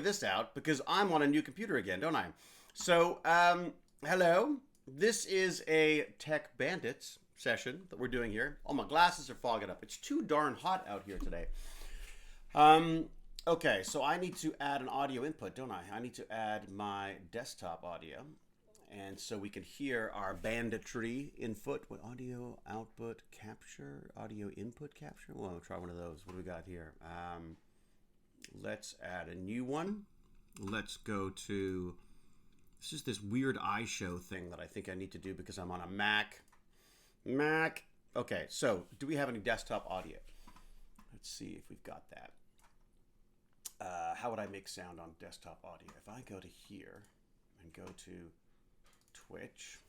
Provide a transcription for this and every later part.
this out because I'm on a new computer again, don't I? So, hello. This is a Tech Bandits session that we're doing here. Oh, my glasses are fogging up. It's too darn hot out here today. Um, okay, so I need to add an audio input, don't I? I need to add my desktop audio. And so we can hear our banditry input. What audio output capture? Audio input capture? Well, I'll try one of those. What do we got here? Let's add a new one. Let's go to, this is this weird iShow thing that I think I need to do because I'm on a Mac. Okay, so do we have any desktop audio? Let's see if we've got that. How would I make sound on desktop audio? If I go to here and go to Twitch,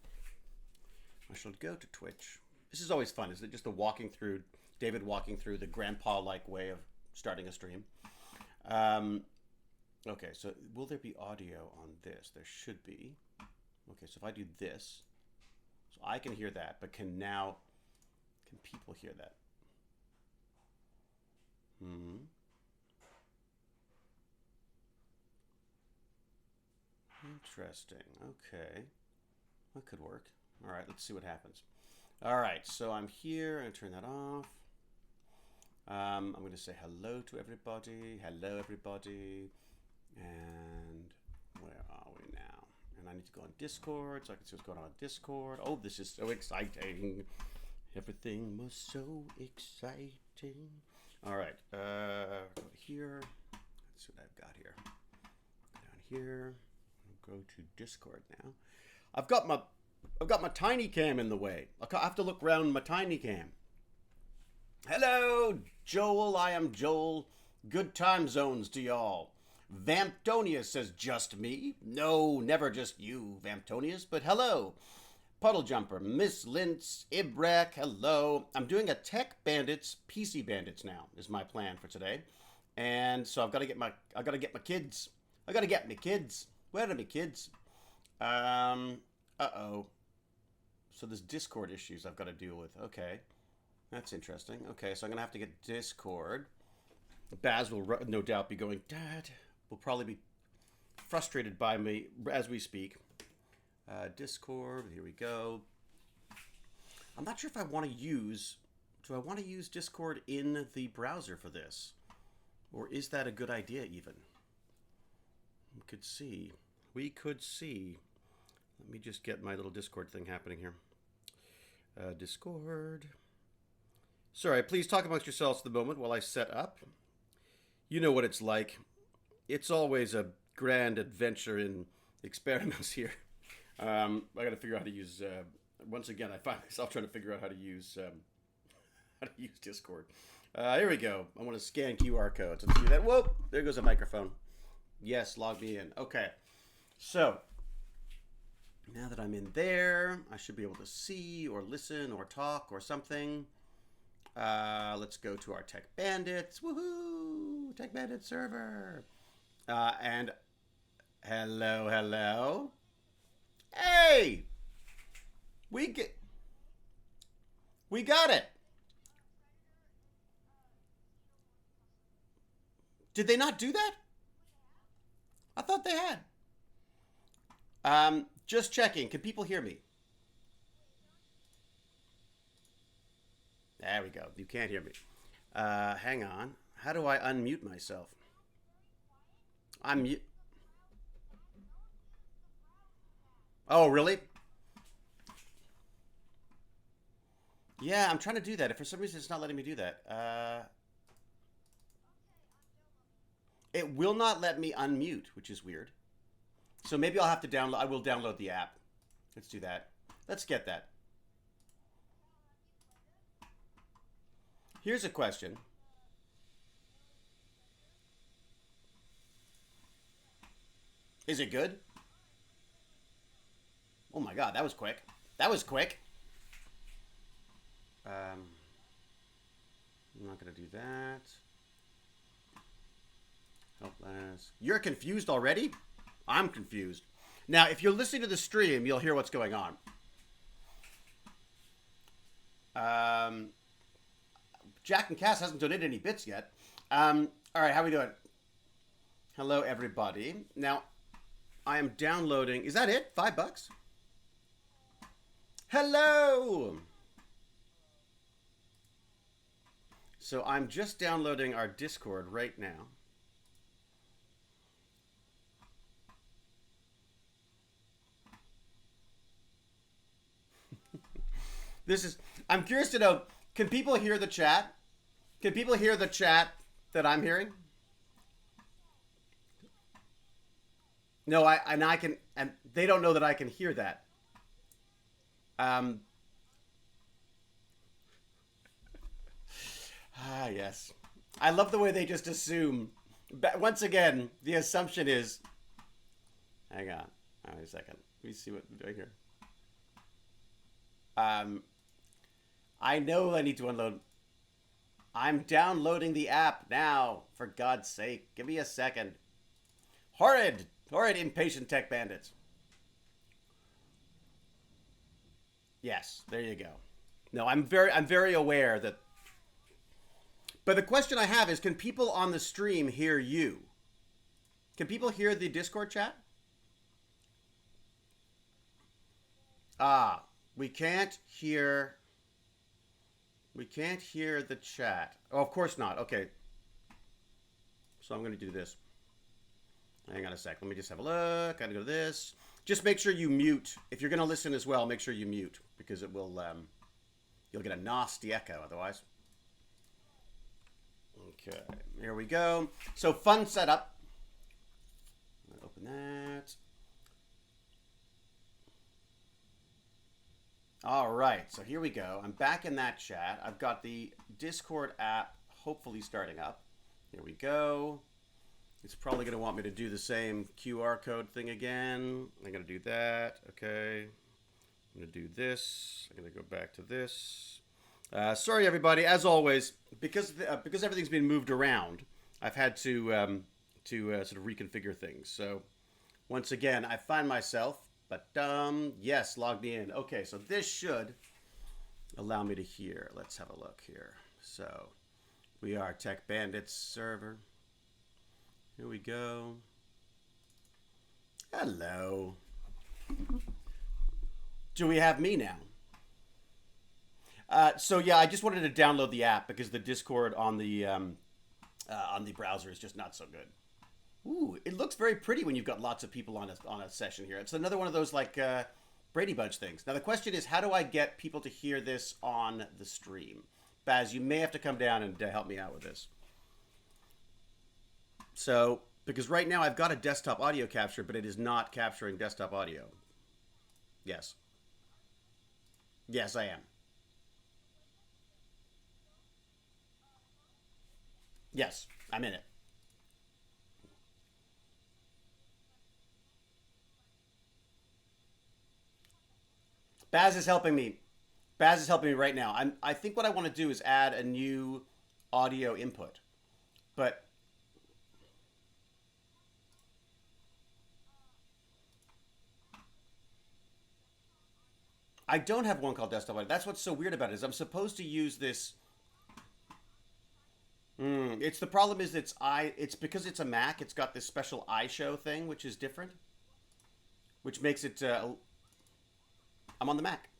I shall go to Twitch. This is always fun, isn't it? Just the David walking through the grandpa-like way of starting a stream. Okay, so will there be audio on this? There should be. Okay, so if I do this, so I can hear that, but can people hear that? Interesting. Okay. That could work. All right, let's see what happens. All right, so I'm here. I'm going to turn that off. I'm going to say hello to everybody. Hello, everybody. And where are we now? And I need to go on Discord so I can see what's going on Discord. Oh, this is so exciting. Everything was so exciting. All right, go to here. Let's see what I've got here. Down here. I'll go to Discord now. I've got my tiny cam in the way. I have to look around my tiny cam. Hello, Joel. I am Joel. Good time zones to y'all. Vamptonius says, just me? No, never just you, Vamptonius, but hello. Puddle Jumper, Miss Lintz, Ibrek, hello. I'm doing a Tech Bandits, PC Bandits now, is my plan for today. And so I've got to get my kids. I got to get me kids. Where are my kids? Uh-oh. So there's Discord issues I've got to deal with. Okay. That's interesting. Okay, so I'm going to have to get Discord. Baz will no doubt be going, Dad, will probably be frustrated by me as we speak. Discord, here we go. I'm not sure if I want to use, do I want to use Discord in the browser for this? Or is that a good idea even? We could see. Let me just get my little Discord thing happening here. Discord. Sorry, please talk amongst yourselves at the moment while I set up. You know what it's like. It's always a grand adventure in experiments here. I got to figure out how to use. Once again, I find myself trying to figure out how to use Discord. Here we go. I want to scan QR codes. Let's do that. Whoa! There goes a microphone. Yes, log me in. Okay. So now that I'm in there, I should be able to see or listen or talk or something. Let's go to our Tech Bandits. Woohoo! Tech Bandits server. And hello. Hey! We got it. Did they not do that? I thought they had. Just checking. Can people hear me? There we go. You can't hear me. Hang on. How do I unmute myself? I'm mute. Oh, really? Yeah, I'm trying to do that. If for some reason it's not letting me do that. It will not let me unmute, which is weird. So maybe I'll have to download. I will download the app. Let's do that. Let's get that. Here's a question. Is it good? Oh my God, that was quick. That was quick. I'm not going to do that. Helpless. You're confused already? I'm confused. Now, if you're listening to the stream, you'll hear what's going on. Jack and Cass hasn't donated any bits yet. All right, how we doing? Hello, everybody. Now, I am downloading. Is that it? $5? Hello! So I'm just downloading our Discord right now. I'm curious to know, can people hear the chat? Can people hear the chat that I'm hearing? No, I can, and they don't know that I can hear that. Yes. I love the way they just assume. But once again, the assumption is. Hang on. Wait a second. Let me see what I'm doing here. I know I need to unload. I'm downloading the app now. For God's sake, give me a second. Horrid, impatient tech bandits. Yes, there you go. No, I'm very aware that. But the question I have is, can people on the stream hear you? Can people hear the Discord chat? We can't hear. We can't hear the chat. Oh, of course not. Okay. So I'm going to do this. Hang on a sec. Let me just have a look. Gotta go to this. Just make sure you mute. If you're going to listen as well, make sure you mute, because it will, you'll get a nasty echo otherwise. Okay, here we go. So fun setup. I'm gonna open that. All right, so here we go. I'm back in that chat. I've got the Discord app hopefully starting up. Here we go. It's probably going to want me to do the same QR code thing again. I'm going to do that. Okay. I'm going to do this. I'm going to go back to this. Sorry, everybody. As always, because everything's been moved around, I've had to sort of reconfigure things. So once again, I find myself. But yes, log me in. Okay, so this should allow me to hear. Let's have a look here. So we are TechBandits server. Here we go. Hello. Do we have me now? So yeah, I just wanted to download the app because the Discord on the browser is just not so good. Ooh, it looks very pretty when you've got lots of people on a session here. It's another one of those like Brady Bunch things. Now the question is, how do I get people to hear this on the stream? Baz, you may have to come down and help me out with this. So, because right now I've got a desktop audio capture, but it is not capturing desktop audio. Yes. Yes, I am. Yes, I'm in it. Baz is helping me. Baz is helping me right now. I think what I want to do is add a new audio input. But I don't have one called desktop audio. That's what's so weird about it, is I'm supposed to use this. It's the problem is it's because it's a Mac. It's got this special iShow thing, which is different, which makes it. I'm on the Mac.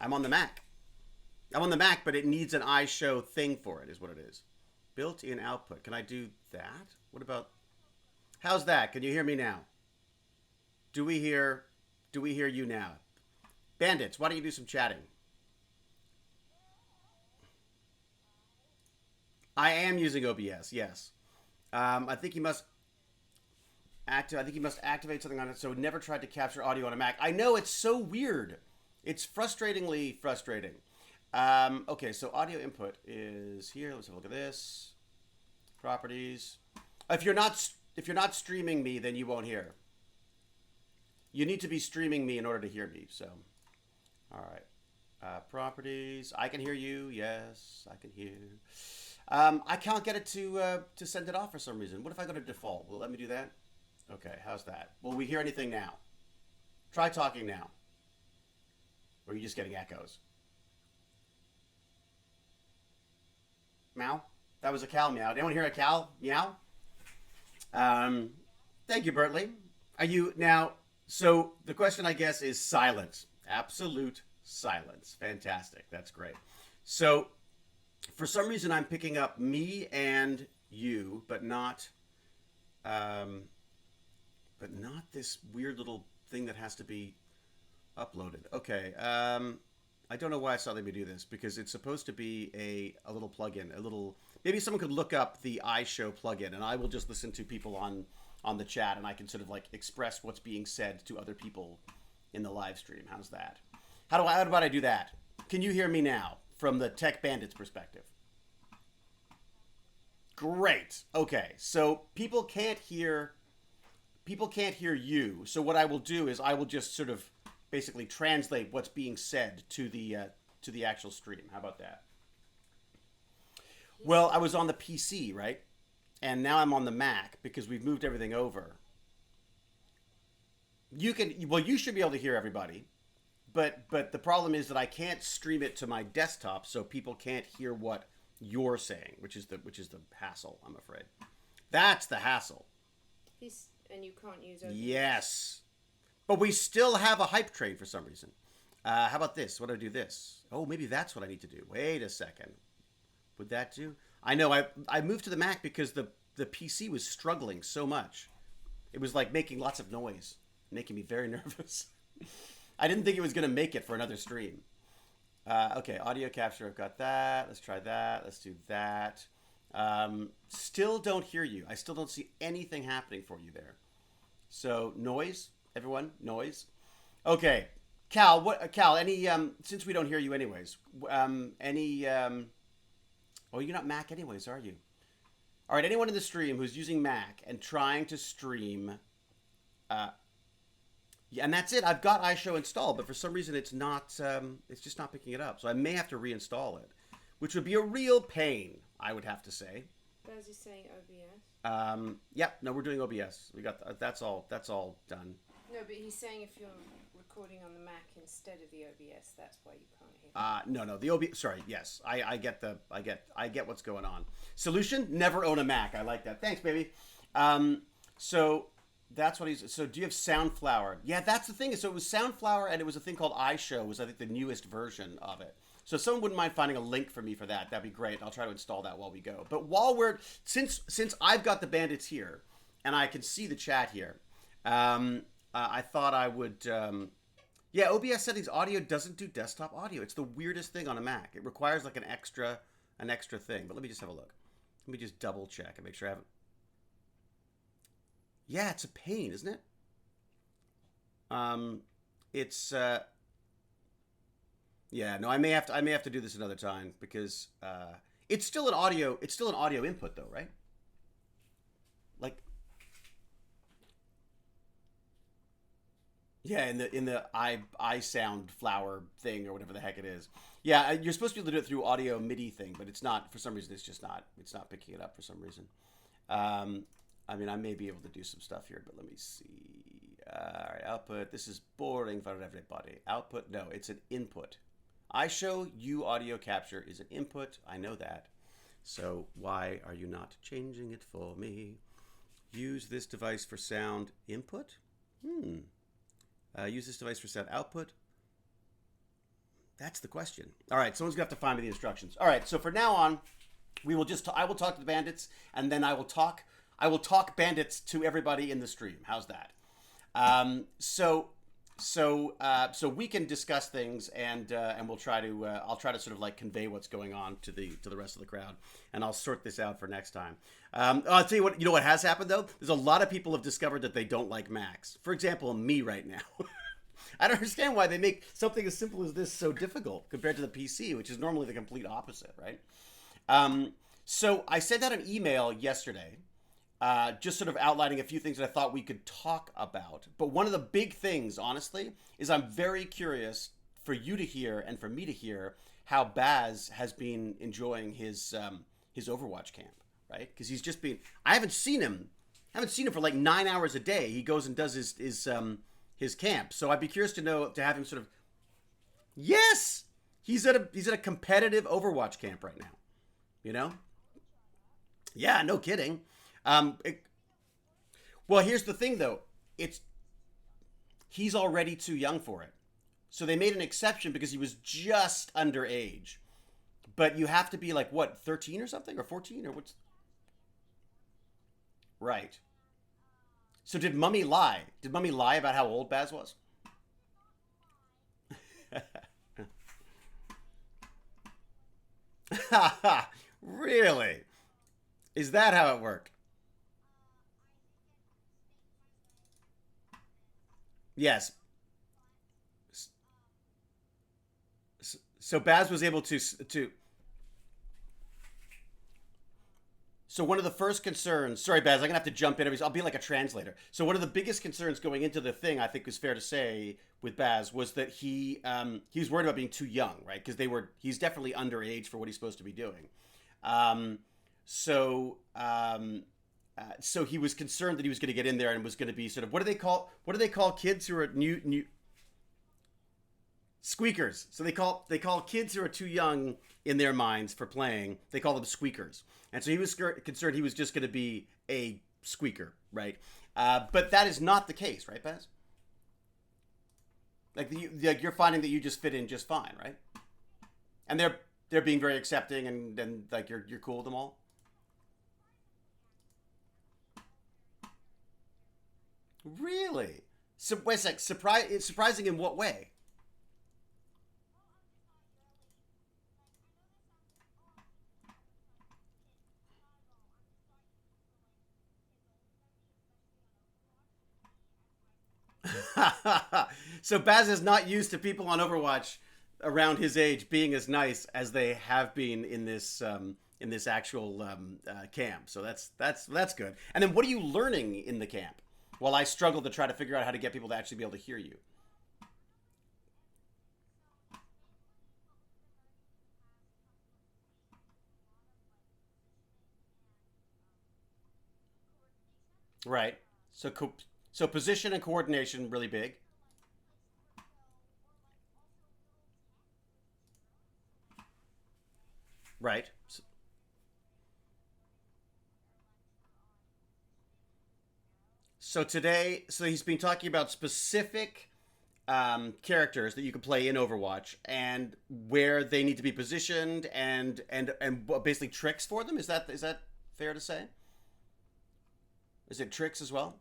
I'm on the Mac. I'm on the Mac, but it needs an iShow thing for it, is what it is. Built-in output. Can I do that? What about? How's that? Can you hear me now? Do we hear you now? Bandits, why don't you do some chatting? I am using OBS. Yes. I think he must activate something on it. So never tried to capture audio on a Mac. I know, it's so weird. It's frustratingly frustrating. Okay, so audio input is here. Let's have a look at this. Properties. If you're not streaming me, then you won't hear. You need to be streaming me in order to hear me. So, all right. Properties. I can hear you. Yes, I can hear. I can't get it to send it off for some reason. What if I go to default? Will it let me do that? Okay, how's that? Will we hear anything now? Try talking now. Or are you just getting echoes? Meow? That was a cow meow. Did anyone hear a cow meow? Um, Thank you, Bertley. Are you now? So the question, I guess, is silence. Absolute silence. Fantastic. That's great. So for some reason, I'm picking up me and you, um, but not this weird little thing that has to be uploaded. Okay. I don't know why it's not letting me do this because it's supposed to be a little plugin, a little. Maybe someone could look up the iShow plugin, and I will just listen to people on the chat, and I can sort of like express what's being said to other people in the live stream. How's that? How about I do that? Can you hear me now from the Tech Bandits perspective? Great. Okay. So people can't hear you. So what I will do is I will just sort of basically translate what's being said to the actual stream. How about that? Well, I was on the PC, right? And now I'm on the Mac because we've moved everything over. You should be able to hear everybody, but the problem is that I can't stream it to my desktop, so people can't hear what you're saying, which is the hassle. I'm afraid that's the hassle. And you can't use OBS. Yes, but we still have a hype train for some reason. How about this? What do I do this? Oh, maybe that's what I need to do. Wait a second. Would that do? I know. I moved to the Mac because the PC was struggling so much. It was like making lots of noise, making me very nervous. I didn't think it was going to make it for another stream. Okay, audio capture. I've got that. Let's try that. Let's do that. Still don't hear you. I still don't see anything happening for you there. So noise, everyone, noise. Okay, Cal. Cal? Any since we don't hear you anyways. Any Oh, you're not Mac anyways, are you? All right, anyone in the stream who's using Mac and trying to stream, yeah, and that's it. I've got iShow installed, but for some reason it's not. It's just not picking it up. So I may have to reinstall it, which would be a real pain. I would have to say. Baz is saying OBS. Yeah, no, we're doing OBS. We got that's all. That's all done. No, but he's saying if you're recording on the Mac instead of the OBS, that's why you can't hear. No, the OBS. Sorry, yes, I get what's going on. Solution: never own a Mac. I like that. Thanks, baby. So that's what he's. So do you have Soundflower? Yeah, that's the thing. So it was Soundflower, and it was a thing called iShow. Was I think the newest version of it. So if someone wouldn't mind finding a link for me for that, that'd be great. I'll try to install that while we go. But while we're since I've got the bandits here, and I can see the chat here, I thought I would. Yeah, OBS settings audio doesn't do desktop audio. It's the weirdest thing on a Mac. It requires like an extra thing. But let me just have a look. Let me just double check and make sure I haven't. Yeah, it's a pain, isn't it? It's yeah, no, I may have to do this another time because it's still an audio input though, right? Like yeah, in the I sound flower thing or whatever the heck it is. Yeah, you're supposed to be able to do it through audio MIDI thing, but it's not for some reason. It's not picking it up for some reason. I mean, I may be able to do some stuff here, but let me see. All right, output. This is boring for everybody. Output. No, it's an input. iShow you audio capture is an input. I know that. So why are you not changing it for me? Use this device for sound input. Use this device for sound output. That's the question. All right, someone's gonna have to find me the instructions. All right, so for now on, we will just I will talk to the bandits, and then I will talk bandits to everybody in the stream. How's that? So we can discuss things, and we'll try to I'll try to sort of like convey what's going on to the rest of the crowd, and I'll sort this out for next time. I'll tell you what. You know what has happened though? There's a lot of people have discovered that they don't like Macs. For example, me right now. I don't understand why they make something as simple as this so difficult compared to the PC, which is normally the complete opposite, right? So I sent out an email yesterday. Just sort of outlining a few things that I thought we could talk about. But one of the big things, honestly, is I'm very curious for you to hear and for me to hear how Baz has been enjoying his Overwatch camp, right? Because he's just been. I haven't seen him for like 9 hours a day. He goes and does his camp. So I'd be curious to have him sort of. Yes, he's at a competitive Overwatch camp right now. You know? Yeah, no kidding. Well, here's the thing though. It's he's already too young for it. So they made an exception because he was just underage. But you have to be like what, 13 or something or 14 or what's right. So did Mummy lie? Did Mummy lie about how old Baz was? Really? Is that how it worked? Yes. So Baz was able to. So one of the first concerns. Sorry, Baz, I'm gonna have to jump in. I'll be like a translator. So one of the biggest concerns going into the thing, I think, is fair to say with Baz was that he was worried about being too young, right? Because he's definitely underage for what he's supposed to be doing. Um, so he was concerned that he was going to get in there and was going to be sort of what do they call kids who are new squeakers. So they call kids who are too young in their minds for playing. They call them squeakers. And so he was concerned he was just going to be a squeaker, right? But that is not the case, right, Baz? Like you're finding that you just fit in just fine, right? And they're being very accepting and like you're cool with them all. Really? So wait a sec. It's surprising in what way? So Baz is not used to people on Overwatch around his age being as nice as they have been in this actual camp. So that's good. And then what are you learning in the camp? While I struggle to try to figure out how to get people to actually be able to hear you. Right. So so position and coordination really big. Right. So today, so he's been talking about specific characters that you can play in Overwatch and where they need to be positioned and basically tricks for them. Is that fair to say? Is it tricks as well?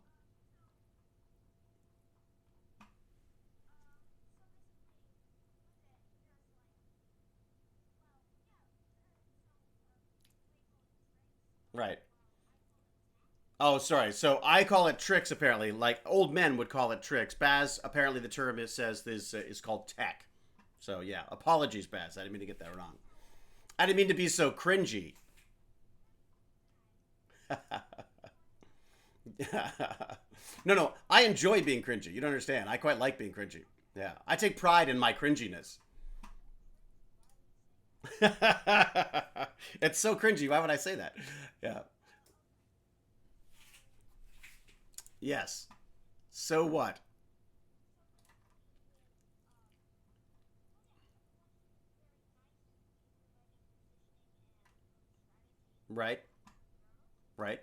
Right. Oh, sorry. So I call it tricks. Apparently, like old men would call it tricks. Baz, apparently, the term it says is called tech. So yeah, apologies, Baz. I didn't mean to get that wrong. I didn't mean to be so cringy. No, no, I enjoy being cringy. You don't understand. I quite like being cringy. Yeah, I take pride in my cringiness. It's so cringy. Why would I say that? Yeah. Yes. So what? Right. Right.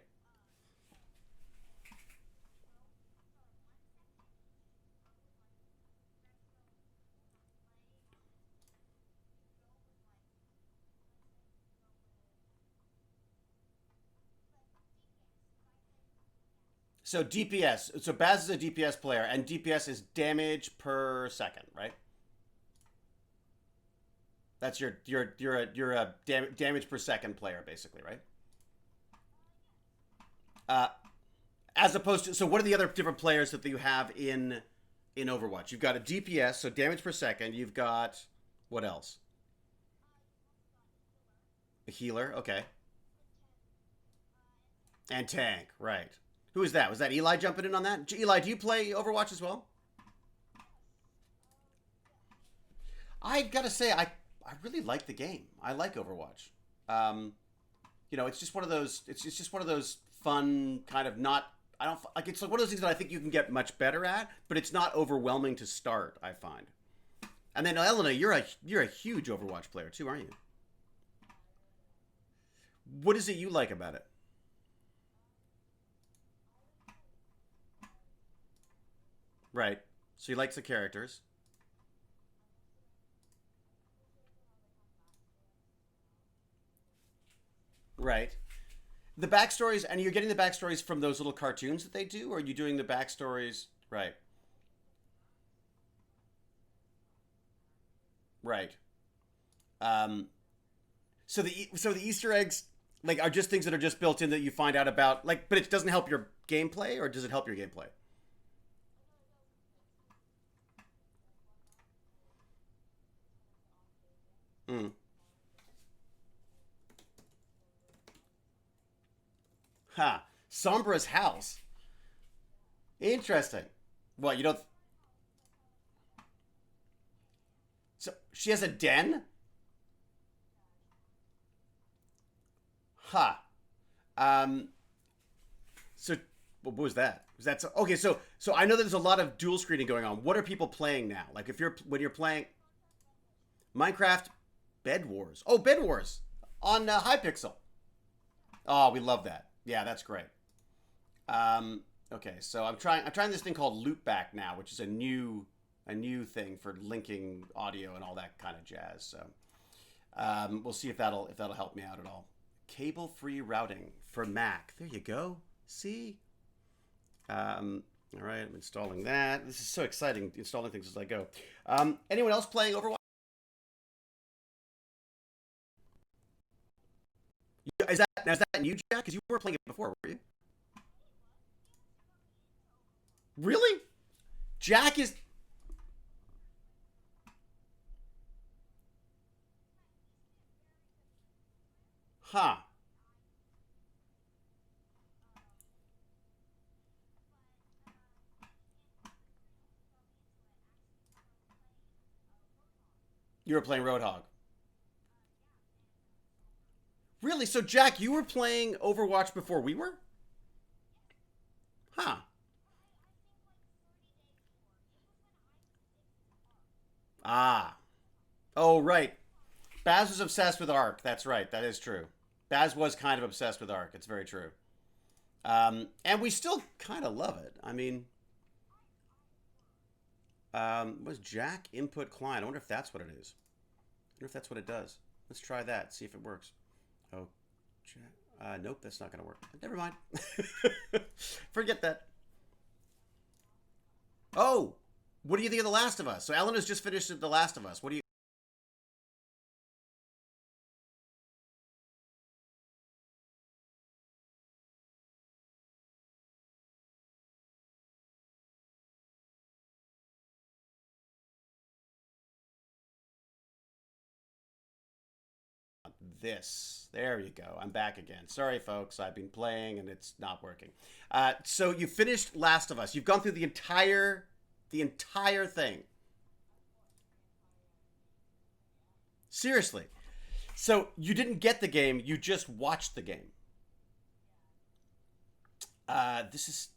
So DPS. So Baz is a DPS player, and DPS is damage per second, right? That's your damage per second player, basically, right? Uh, as opposed to, so what are the other different players that you have in Overwatch? You've got a DPS, so damage per second. You've got what else? A healer, okay, and tank, right? Who is that? Was that Eli jumping in on that? Eli, do you play Overwatch as well? I gotta say, I really like the game. I like Overwatch. Um, it's just one of those. It's just one of those fun kind of not. I don't like. It's like one of those things that I think you can get much better at, but it's not overwhelming to start. I find. And then Elena, you're a huge Overwatch player too, aren't you? What is it you like about it? Right. So he likes the characters. Right. The backstories, and you're getting the backstories from those little cartoons that they do, or are you doing the backstories? Right. Right. Um, so the Easter eggs like are just things that are just built in that you find out about like, but it doesn't help your gameplay, or does it help your gameplay? Mm. Ha. Sombra's house. Interesting. What you don't? So she has a den. Ha. Um. So what was that? Was that okay? So I know that there's a lot of dual screening going on. What are people playing now? Like if you're when you're playing Minecraft, Bed Wars. Oh, Bed Wars on Hypixel. Oh, we love that. Yeah, that's great. Um, okay, so I'm trying this thing called Loopback now, which is a new thing for linking audio and all that kind of jazz. So we'll see if that'll help me out at all. Cable free routing for Mac. There you go. See. All right, I'm installing that. This is so exciting, installing things as I go. Anyone else playing Overwatch? Is that new, Jack? Because you were playing it before, were you? Really? Jack is. Huh. You were playing Roadhog. Really? So, Jack, you were playing Overwatch before we were? Huh. Ah. Oh, right. Baz was obsessed with Ark. That's right. That is true. Baz was kind of obsessed with Ark. It's very true. And we still kind of love it. I mean, was Jack input client? I wonder if that's what it is. I wonder if that's what it does. Let's try that. See if it works. Oh, Jack. Nope, that's not going to work. Never mind. Forget that. Oh, what do you think of The Last of Us? So Ellen has just finished The Last of Us. What do you? This. There you go. I'm back again. Sorry, folks. I've been playing and it's not working. So you finished Last of Us. You've gone through the entire thing. Seriously. So you didn't get the game. You just watched the game. This is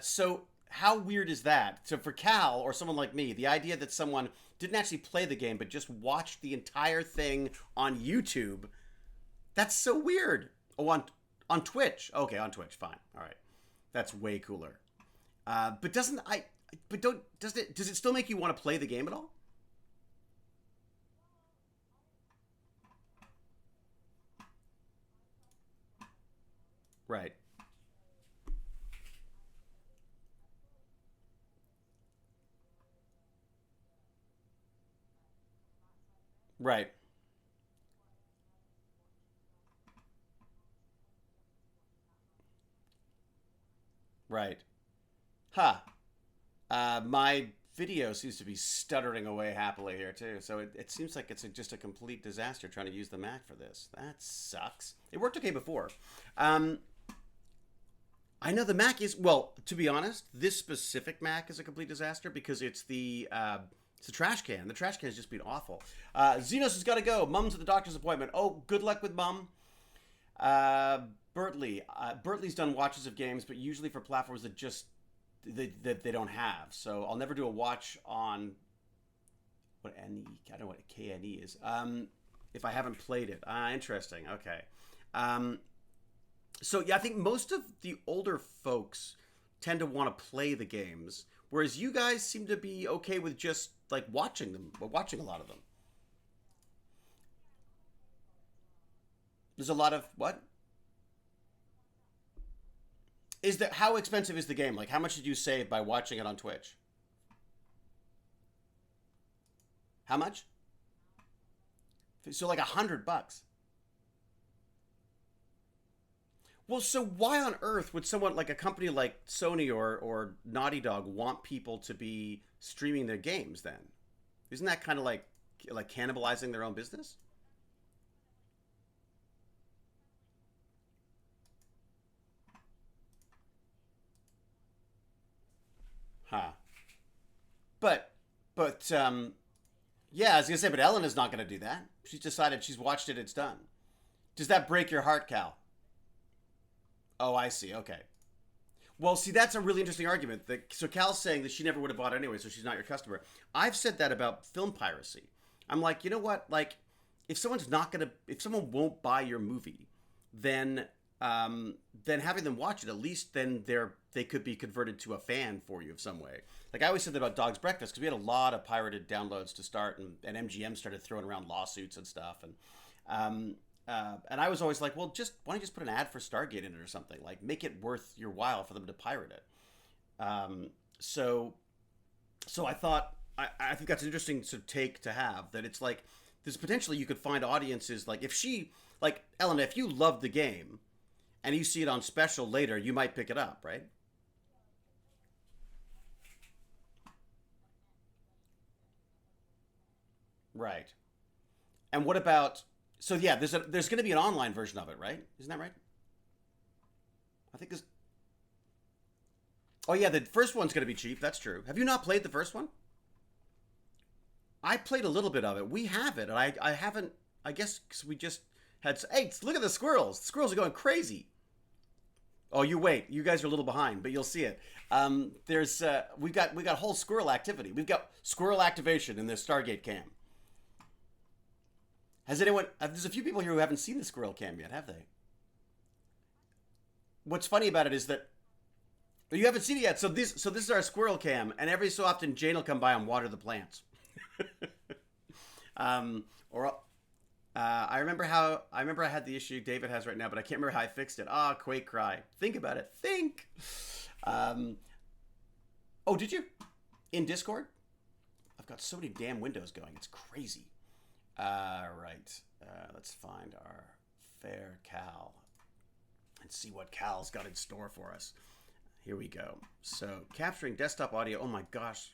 so. How weird is that? So for Cal or someone like me, the idea that someone didn't actually play the game but just watched the entire thing on YouTube, that's so weird. Oh, on Twitch. Okay, on Twitch. Fine. All right. That's way cooler. But doesn't I? But don't does it still make you want to play the game at all? Right. Right. Right. Huh. My video seems to be stuttering away happily here too. So it seems like it's just a complete disaster trying to use the Mac for this. That sucks. It worked okay before. Um, I know the Mac is well. To be honest, this specific Mac is a complete disaster because it's the trash can. The trash can has just been awful. Xenos has got to go. Mum's at the doctor's appointment. Oh, good luck with Mum. Uh, Bertley's done watches of games, but usually for platforms that just that they don't have. So I'll never do a watch on what NE. I don't know what KNE is. If I haven't played it. Interesting. Okay. Um, so yeah, I think most of the older folks tend to want to play the games, whereas you guys seem to be okay with just like watching them, watching a lot of them. There's a lot of what? Is that how expensive is the game? Like, how much did you save by watching it on Twitch? How much? So like $100. Well, so why on earth would someone like a company like Sony or Naughty Dog want people to be streaming their games then? Isn't that kind of like cannibalizing their own business? Huh. But but yeah, I was gonna say, but Ellen is not gonna do that. She's decided she's watched it, it's done. Does that break your heart, Cal? Oh, I see. Okay. Well, see, that's a really interesting argument. So Cal's saying that she never would have bought it anyway, so she's not your customer. I've said that about film piracy. I'm like, you know what? Like, if someone won't buy your movie, then having them watch it, at least then they could be converted to a fan for you of some way. Like I always said that about Dog's Breakfast because we had a lot of pirated downloads to start, and MGM started throwing around lawsuits and stuff, and I was always like, well, just why don't you just put an ad for Stargate in it or something? Like, make it worth your while for them to pirate it. Um, so, so I thought, I think that's an interesting sort of take to have. That it's like, there's potentially you could find audiences like like Ellen, if you love the game, and you see it on special later, you might pick it up, right? Right. And what about? So yeah, there's going to be an online version of it, right? Isn't that right? I think there's. Oh yeah, the first one's going to be cheap. That's true. Have you not played the first one? I played a little bit of it. We have it, and I haven't. I guess 'cause we just had. Hey, look at the squirrels. The squirrels are going crazy. Oh, you wait. You guys are a little behind, but you'll see it. There's we got whole squirrel activity. We've got squirrel activation in this Stargate cam. Has anyone? There's a few people here who haven't seen the squirrel cam yet, have they? What's funny about it is that you haven't seen it yet. So this is our squirrel cam, and every so often Jane will come by and water the plants. Or I remember I had the issue David has right now, but I can't remember how I fixed it. Ah, Quake Cry. Think about it. Think. Um, oh, did you? In Discord? I've got so many damn windows going. It's crazy. Right. Let's find our fair Cal and see what Cal's got in store for us. Here we go. So capturing desktop audio. Oh my gosh,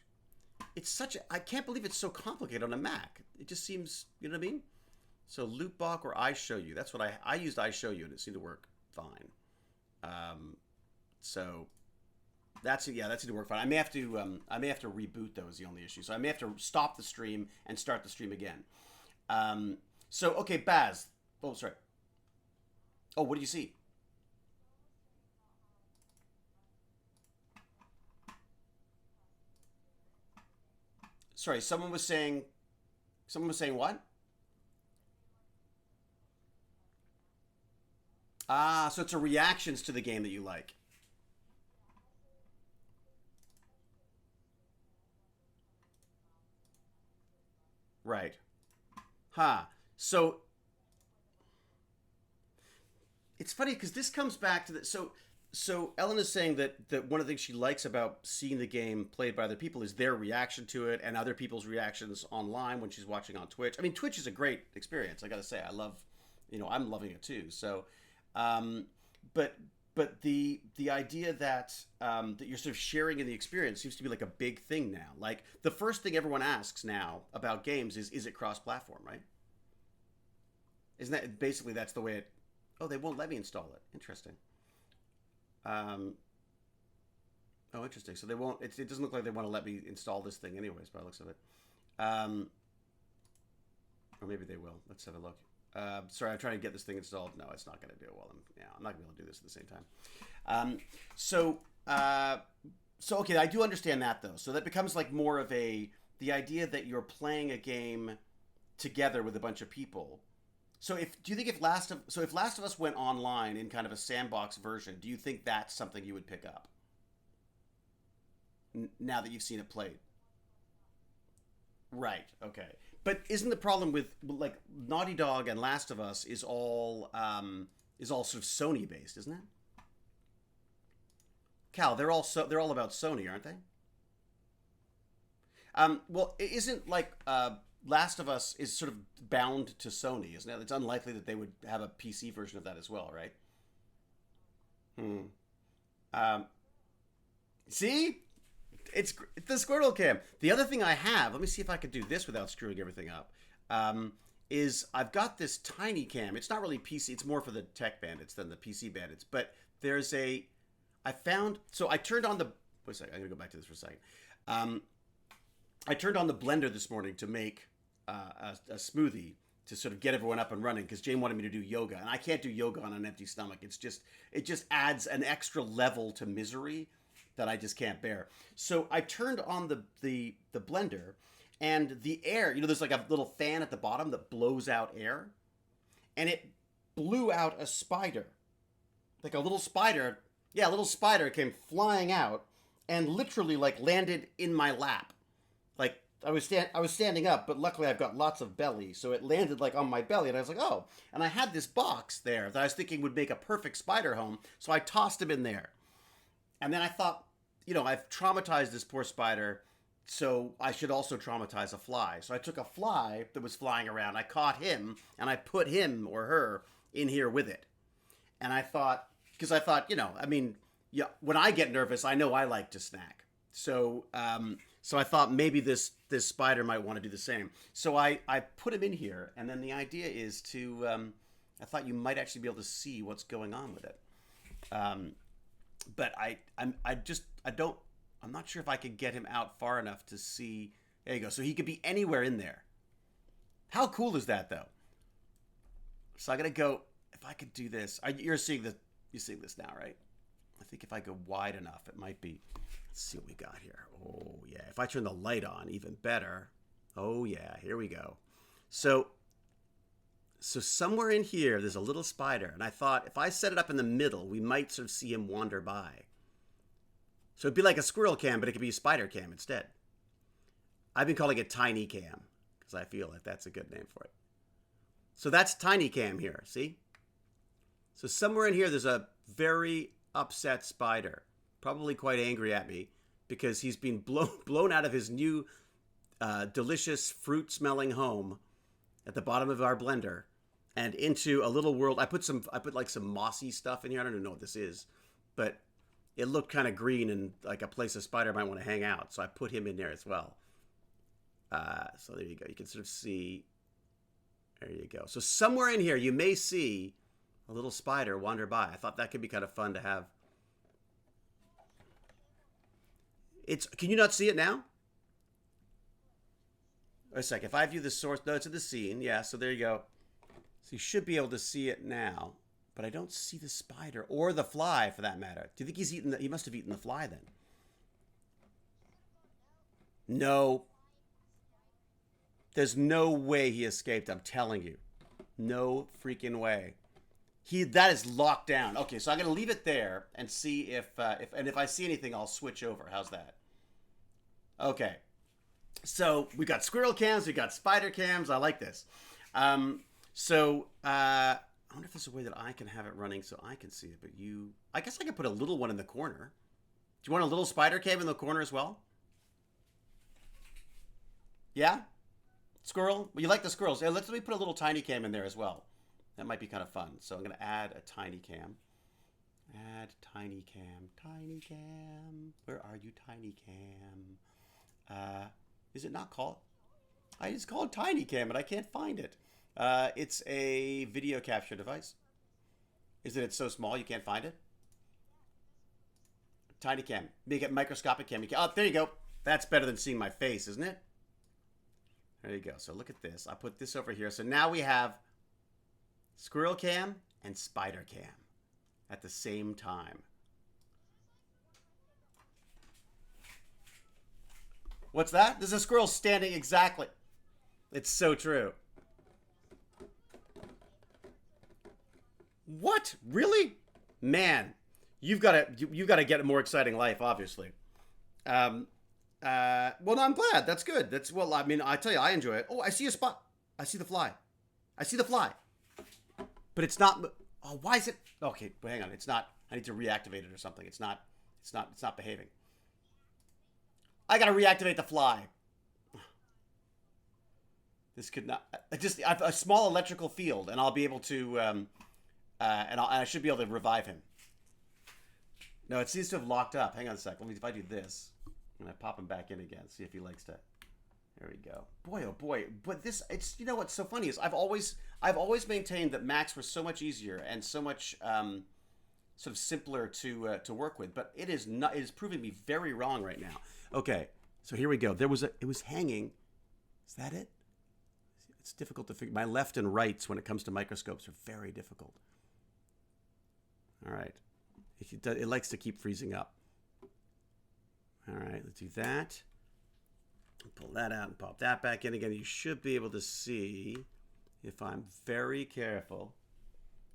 it's I can't believe it's so complicated on a Mac. It just seems, you know what I mean? So Loopbach or I Show You. That's what I used I Show You and it seemed to work fine. So that seemed to work fine. I may have to reboot though is the only issue. So I may have to stop the stream and start the stream again. So okay, Baz. Oh, sorry. Oh, what do you see? Sorry, someone was saying. Someone was saying what? Ah, so it's a reactions to the game that you like. Right. Huh. So it's funny because this comes back to the so Ellen is saying that one of the things she likes about seeing the game played by other people is their reaction to it and other people's reactions online when she's watching on Twitch. I mean, Twitch is a great experience. I got to say, I love, I'm loving it too. So, um, but the idea that you're sort of sharing in the experience seems to be like a big thing now. Like the first thing everyone asks now about games is it cross-platform, right? Isn't that basically that's the way it? Oh, they won't let me install it. Interesting. Um, oh, interesting. So they won't. It doesn't look like they want to let me install this thing, anyways. By the looks of it. Um, or maybe they will. Let's have a look. Sorry, I'm trying to get this thing installed. No, it's not going to do it. Well, I'm not going to be able to do this at the same time. Um, so, uh, so okay, I do understand that though. So that becomes like more of the idea that you're playing a game together with a bunch of people. So do you think if Last of Us went online in kind of a sandbox version, do you think that's something you would pick up? now that you've seen it played. Right. Okay. But isn't the problem with like Naughty Dog and Last of Us is all sort of Sony based, isn't it? Cal, they're all about Sony, aren't they? Well, isn't like Last of Us is sort of bound to Sony, isn't it? It's unlikely that they would have a PC version of that as well, right? Hmm. Um, See, it's the Squirtle Cam. The other thing I have, let me see if I can do this without screwing everything up. Um, is I've got this tiny cam. It's not really PC. It's more for the tech bandits than the PC bandits. But there's a, I found. So I turned on the. Wait a second. I'm gonna go back to this for a second. Um, I turned on the blender this morning to make a smoothie to sort of get everyone up and running because Jane wanted me to do yoga, and I can't do yoga on an empty stomach. It just adds an extra level to misery that I just can't bear. So I turned on the blender, and the air, there's like a little fan at the bottom that blows out air, and it blew out a spider, like a little spider. Yeah, a little spider came flying out and literally like landed in my lap. Like I was standing up, but luckily I've got lots of belly, so it landed like on my belly, and I was like, oh. And I had this box there that I was thinking would make a perfect spider home, so I tossed him in there. And then I thought, I've traumatized this poor spider, so I should also traumatize a fly. So I took a fly that was flying around, I caught him, and I put him or her in here with it. And I thought, because I thought, yeah, when I get nervous, I know I like to snack. So I thought maybe this spider might want to do the same. So I put him in here, and then the idea is to, I thought you might actually be able to see what's going on with it. But I'm not sure if I could get him out far enough to see. There you go. So he could be anywhere in there. How cool is that, though? So I'm gonna go. If I could do this, you're seeing this now, right? I think if I go wide enough, it might be. Let's see what we got here. Oh yeah. If I turn the light on, even better. Oh yeah. Here we go. So somewhere in here, there's a little spider, and I thought if I set it up in the middle, we might sort of see him wander by. So it'd be like a squirrel cam, but it could be a spider cam instead. I've been calling it Tiny Cam because I feel like that's a good name for it. So that's Tiny Cam here, see? So somewhere in here, there's a very upset spider, probably quite angry at me because he's been blown out of his new delicious fruit-smelling home at the bottom of our blender and into a little world. I put like some mossy stuff in here. I don't even know what this is, but it looked kind of green and like a place a spider might want to hang out. So I put him in there as well. So there you go. You can sort of see. There you go. So somewhere in here, you may see a little spider wander by. I thought that could be kind of fun to have. Can you not see it now? Wait a sec. If I view the source, no, it's in the scene. Yeah, so there you go. So you should be able to see it now, but I don't see the spider or the fly for that matter. Do you think he must have eaten the fly then? No. There's no way he escaped, I'm telling you. No freaking way. That is locked down. Okay, so I'm going to leave it there and see if I see anything, I'll switch over. How's that? Okay. So we got squirrel cams, we got spider cams. I like this. I wonder if there's a way that I can have it running so I can see it. But I guess I could put a little one in the corner. Do you want a little spider cam in the corner as well? Yeah? Squirrel? Well, you like the squirrels. Yeah, let me put a little tiny cam in there as well. That might be kind of fun. So I'm going to add a tiny cam. Add tiny cam. Tiny cam. Where are you, tiny cam? Is it not called? It's called Tiny Cam, but I can't find it. It's a video capture device. Isn't it so small you can't find it? Tiny Cam. Make it microscopic cam. Oh, there you go. That's better than seeing my face, isn't it? There you go. So look at this. I put this over here. So now we have Squirrel Cam and Spider Cam at the same time. What's that? There's a squirrel standing exactly. It's so true. What? Really? Man, you've got to get a more exciting life, obviously. Well, no, I'm glad. That's good. That's well. I mean, I tell you, I enjoy it. Oh, I see a spot. I see the fly. I see the fly. But it's not. Oh, why is it? Okay, but hang on. It's not. I need to reactivate it or something. It's not. It's not. It's not behaving. I gotta reactivate the fly. This could not. Just a small electrical field, and I'll be able to. And I should be able to revive him. No, it seems to have locked up. Hang on a sec. Let me. If I do this, I'm gonna pop him back in again. See if he likes to. There we go. Boy, oh boy. But this, it's, you know what's so funny is I've always maintained that Macs were so much easier and so much sort of simpler to work with. But it is not. It is proving me very wrong right now. Okay, so here we go. It was hanging. Is that it? It's difficult to figure. My left and rights when it comes to microscopes are very difficult. All right. It likes to keep freezing up. All right, let's do that. Pull that out and pop that back in again. You should be able to see if I'm very careful.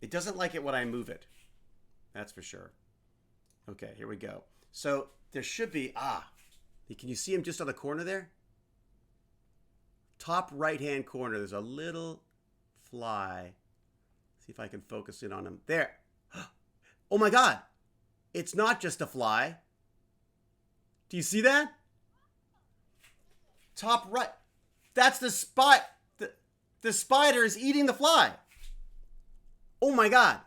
It doesn't like it when I move it. That's for sure. Okay, here we go. So there should be, can you see him just on the corner there? Top right-hand corner, there's a little fly. See if I can focus in on him. There. Oh my God. It's not just a fly. Do you see that? Top right. That's the spot. The spider is eating the fly. Oh my God.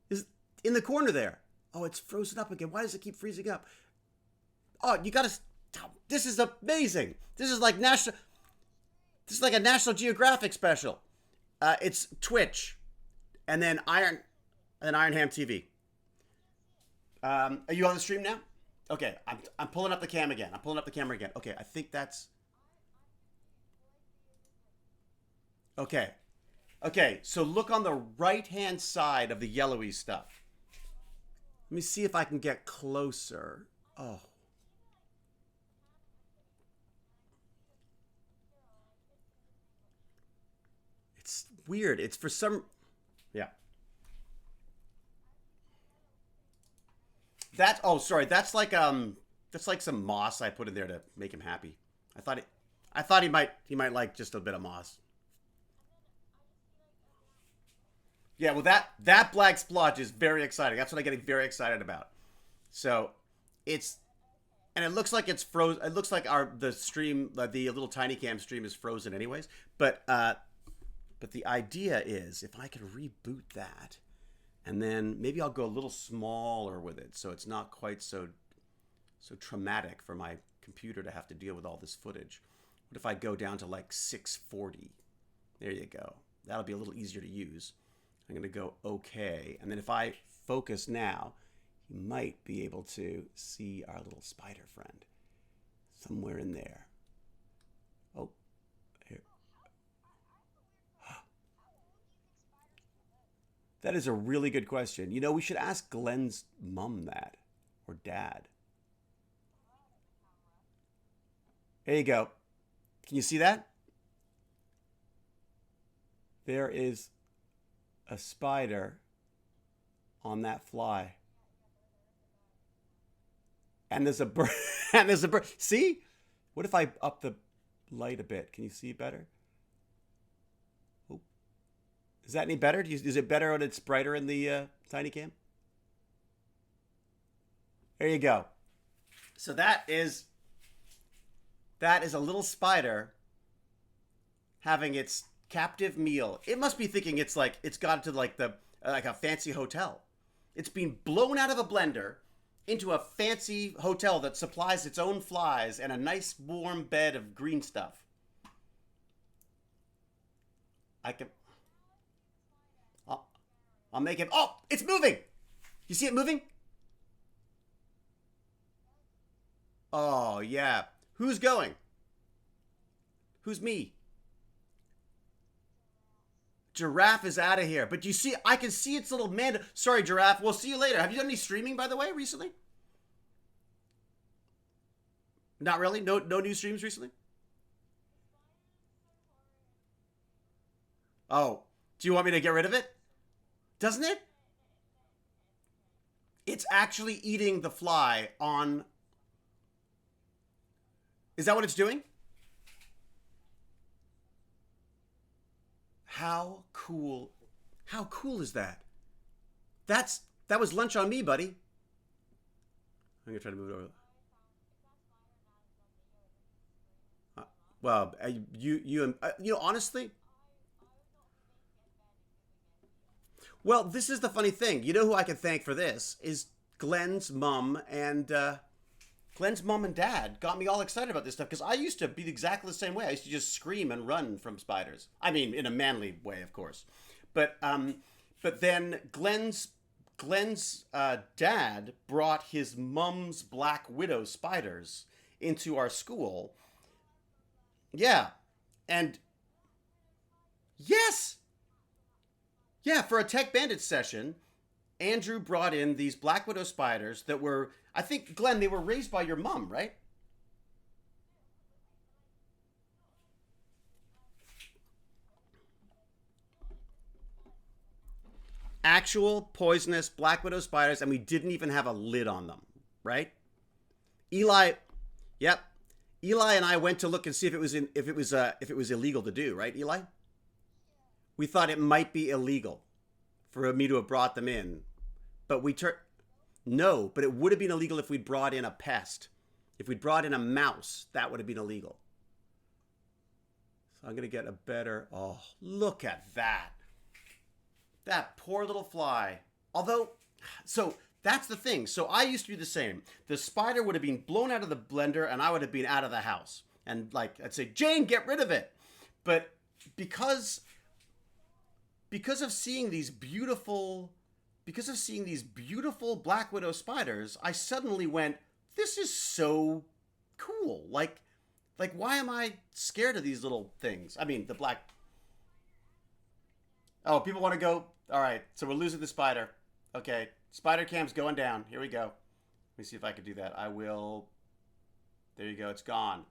Is in the corner there. Oh, it's frozen up again. Why does it keep freezing up? Oh, you gotta. This is amazing. This is like national. This is like a National Geographic special. It's Twitch, and then Ironham TV. Are you on the stream now? Okay, I'm pulling up the cam again. I'm pulling up the camera again. Okay, I think that's... Okay. Okay, so look on the right-hand side of the yellowy stuff. Let me see if I can get closer. Oh. It's weird. It's for some... Yeah. Sorry, that's like some moss I put in there to make him happy. I thought he might like just a bit of moss. Yeah, well that black splotch is very exciting. That's what I'm getting very excited about. So and it looks like it's frozen. It looks like the stream, the little tiny cam stream is frozen anyways. But the idea is if I can reboot that. And then maybe I'll go a little smaller with it so it's not quite so traumatic for my computer to have to deal with all this footage. What if I go down to like 640? There you go. That'll be a little easier to use. I'm going to go OK. And then if I focus now, you might be able to see our little spider friend somewhere in there. Oh, here. That is a really good question. You know, we should ask Glenn's mom that, or dad. There you go. Can you see that? There is a spider on that fly. And there's a bird. And there's a bird. See? What if I up the light a bit? Can you see better? Is that any better? Is it better when it's brighter in the tiny cam? There you go. So that is a little spider having its captive meal. It must be thinking it's got to like a fancy hotel. It's been blown out of a blender into a fancy hotel that supplies its own flies and a nice warm bed of green stuff. I'll make it. Oh, it's moving. You see it moving? Oh, yeah. Who's going? Who's me? Giraffe is out of here. But you see, I can see its little man. Sorry, Giraffe. We'll see you later. Have you done any streaming, by the way, recently? Not really? No new streams recently? Oh, do you want me to get rid of it? Doesn't it? It's actually eating the fly on Is that what it's doing? How cool. How cool is that? That was lunch on me, buddy. I'm gonna try to move it over. Well, honestly, well, this is the funny thing. You know who I can thank for this is Glenn's mom and dad got me all excited about this stuff because I used to be exactly the same way. I used to just scream and run from spiders. I mean, in a manly way, of course. But then Glenn's dad brought his mom's Black Widow spiders into our school. Yeah, and yes, yeah, for a Tech Bandits session, Andrew brought in these Black Widow spiders that were, I think, Glenn, they were raised by your mom, right? Actual poisonous Black Widow spiders, and we didn't even have a lid on them, right? Eli, yep. Eli and I went to look and see if it was illegal to do, right, Eli? We thought it might be illegal for me to have brought them in, but no, but it would have been illegal if we'd brought in a pest. If we'd brought in a mouse, that would have been illegal. So I'm gonna get a better. Oh, look at that! That poor little fly. Although, so that's the thing. So I used to do the same. The spider would have been blown out of the blender, and I would have been out of the house. And like I'd say, Jane, get rid of it. But because of seeing these beautiful Black Widow spiders, I suddenly went, this is so cool. Like why am I scared of these little things? I mean, the black. Oh, people want to go. All right, so we're losing the spider. Okay, spider cam's going down. Here we go. Let me see if I can do that. I will. There you go. It's gone.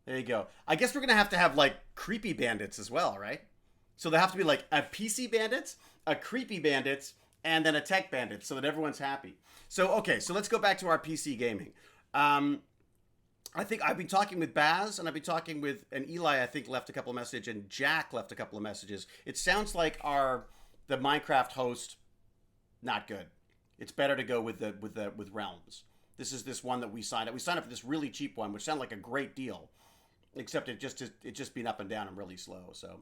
There you go. I guess we're gonna have to have like creepy bandits as well, right? So there have to be like a PC bandits, a creepy bandits, and then a tech bandit, so that everyone's happy. So okay, so let's go back to our PC gaming. I think I've been talking with Baz, and I've been talking with, and Eli, I think, left a couple of messages, and Jack left a couple of messages. It sounds like the Minecraft host, not good. It's better to go with Realms. This is this one that we signed up. We signed up for this really cheap one, which sounded like a great deal, except it just been up and down and really slow. So,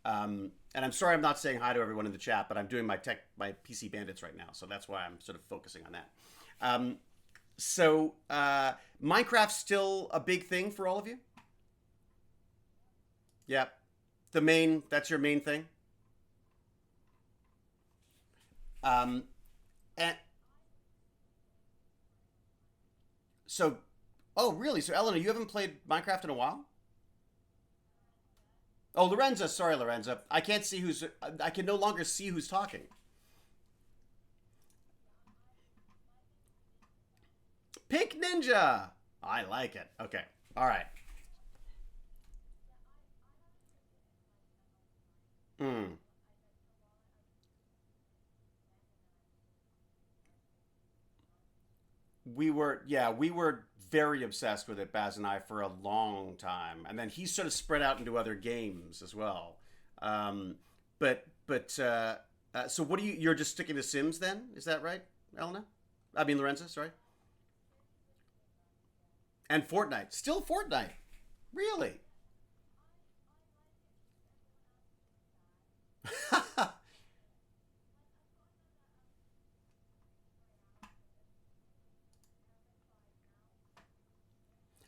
and I'm sorry I'm not saying hi to everyone in the chat, but I'm doing my PC bandits right now, so that's why I'm sort of focusing on that. So, Minecraft's still a big thing for all of you? Yeah. That's your main thing? And so, oh, really? So, Eleanor, you haven't played Minecraft in a while? Oh, Lorenza. Sorry, Lorenza. I can no longer see who's talking. Pink Ninja. I like it. Okay. All right. Hmm. We were very obsessed with it, Baz and I, for a long time, and then he sort of spread out into other games as well. Um, so what you're just sticking to Sims then? Is that right, Elena? I mean, Lorenza, sorry. And Fortnite. Still Fortnite. Really?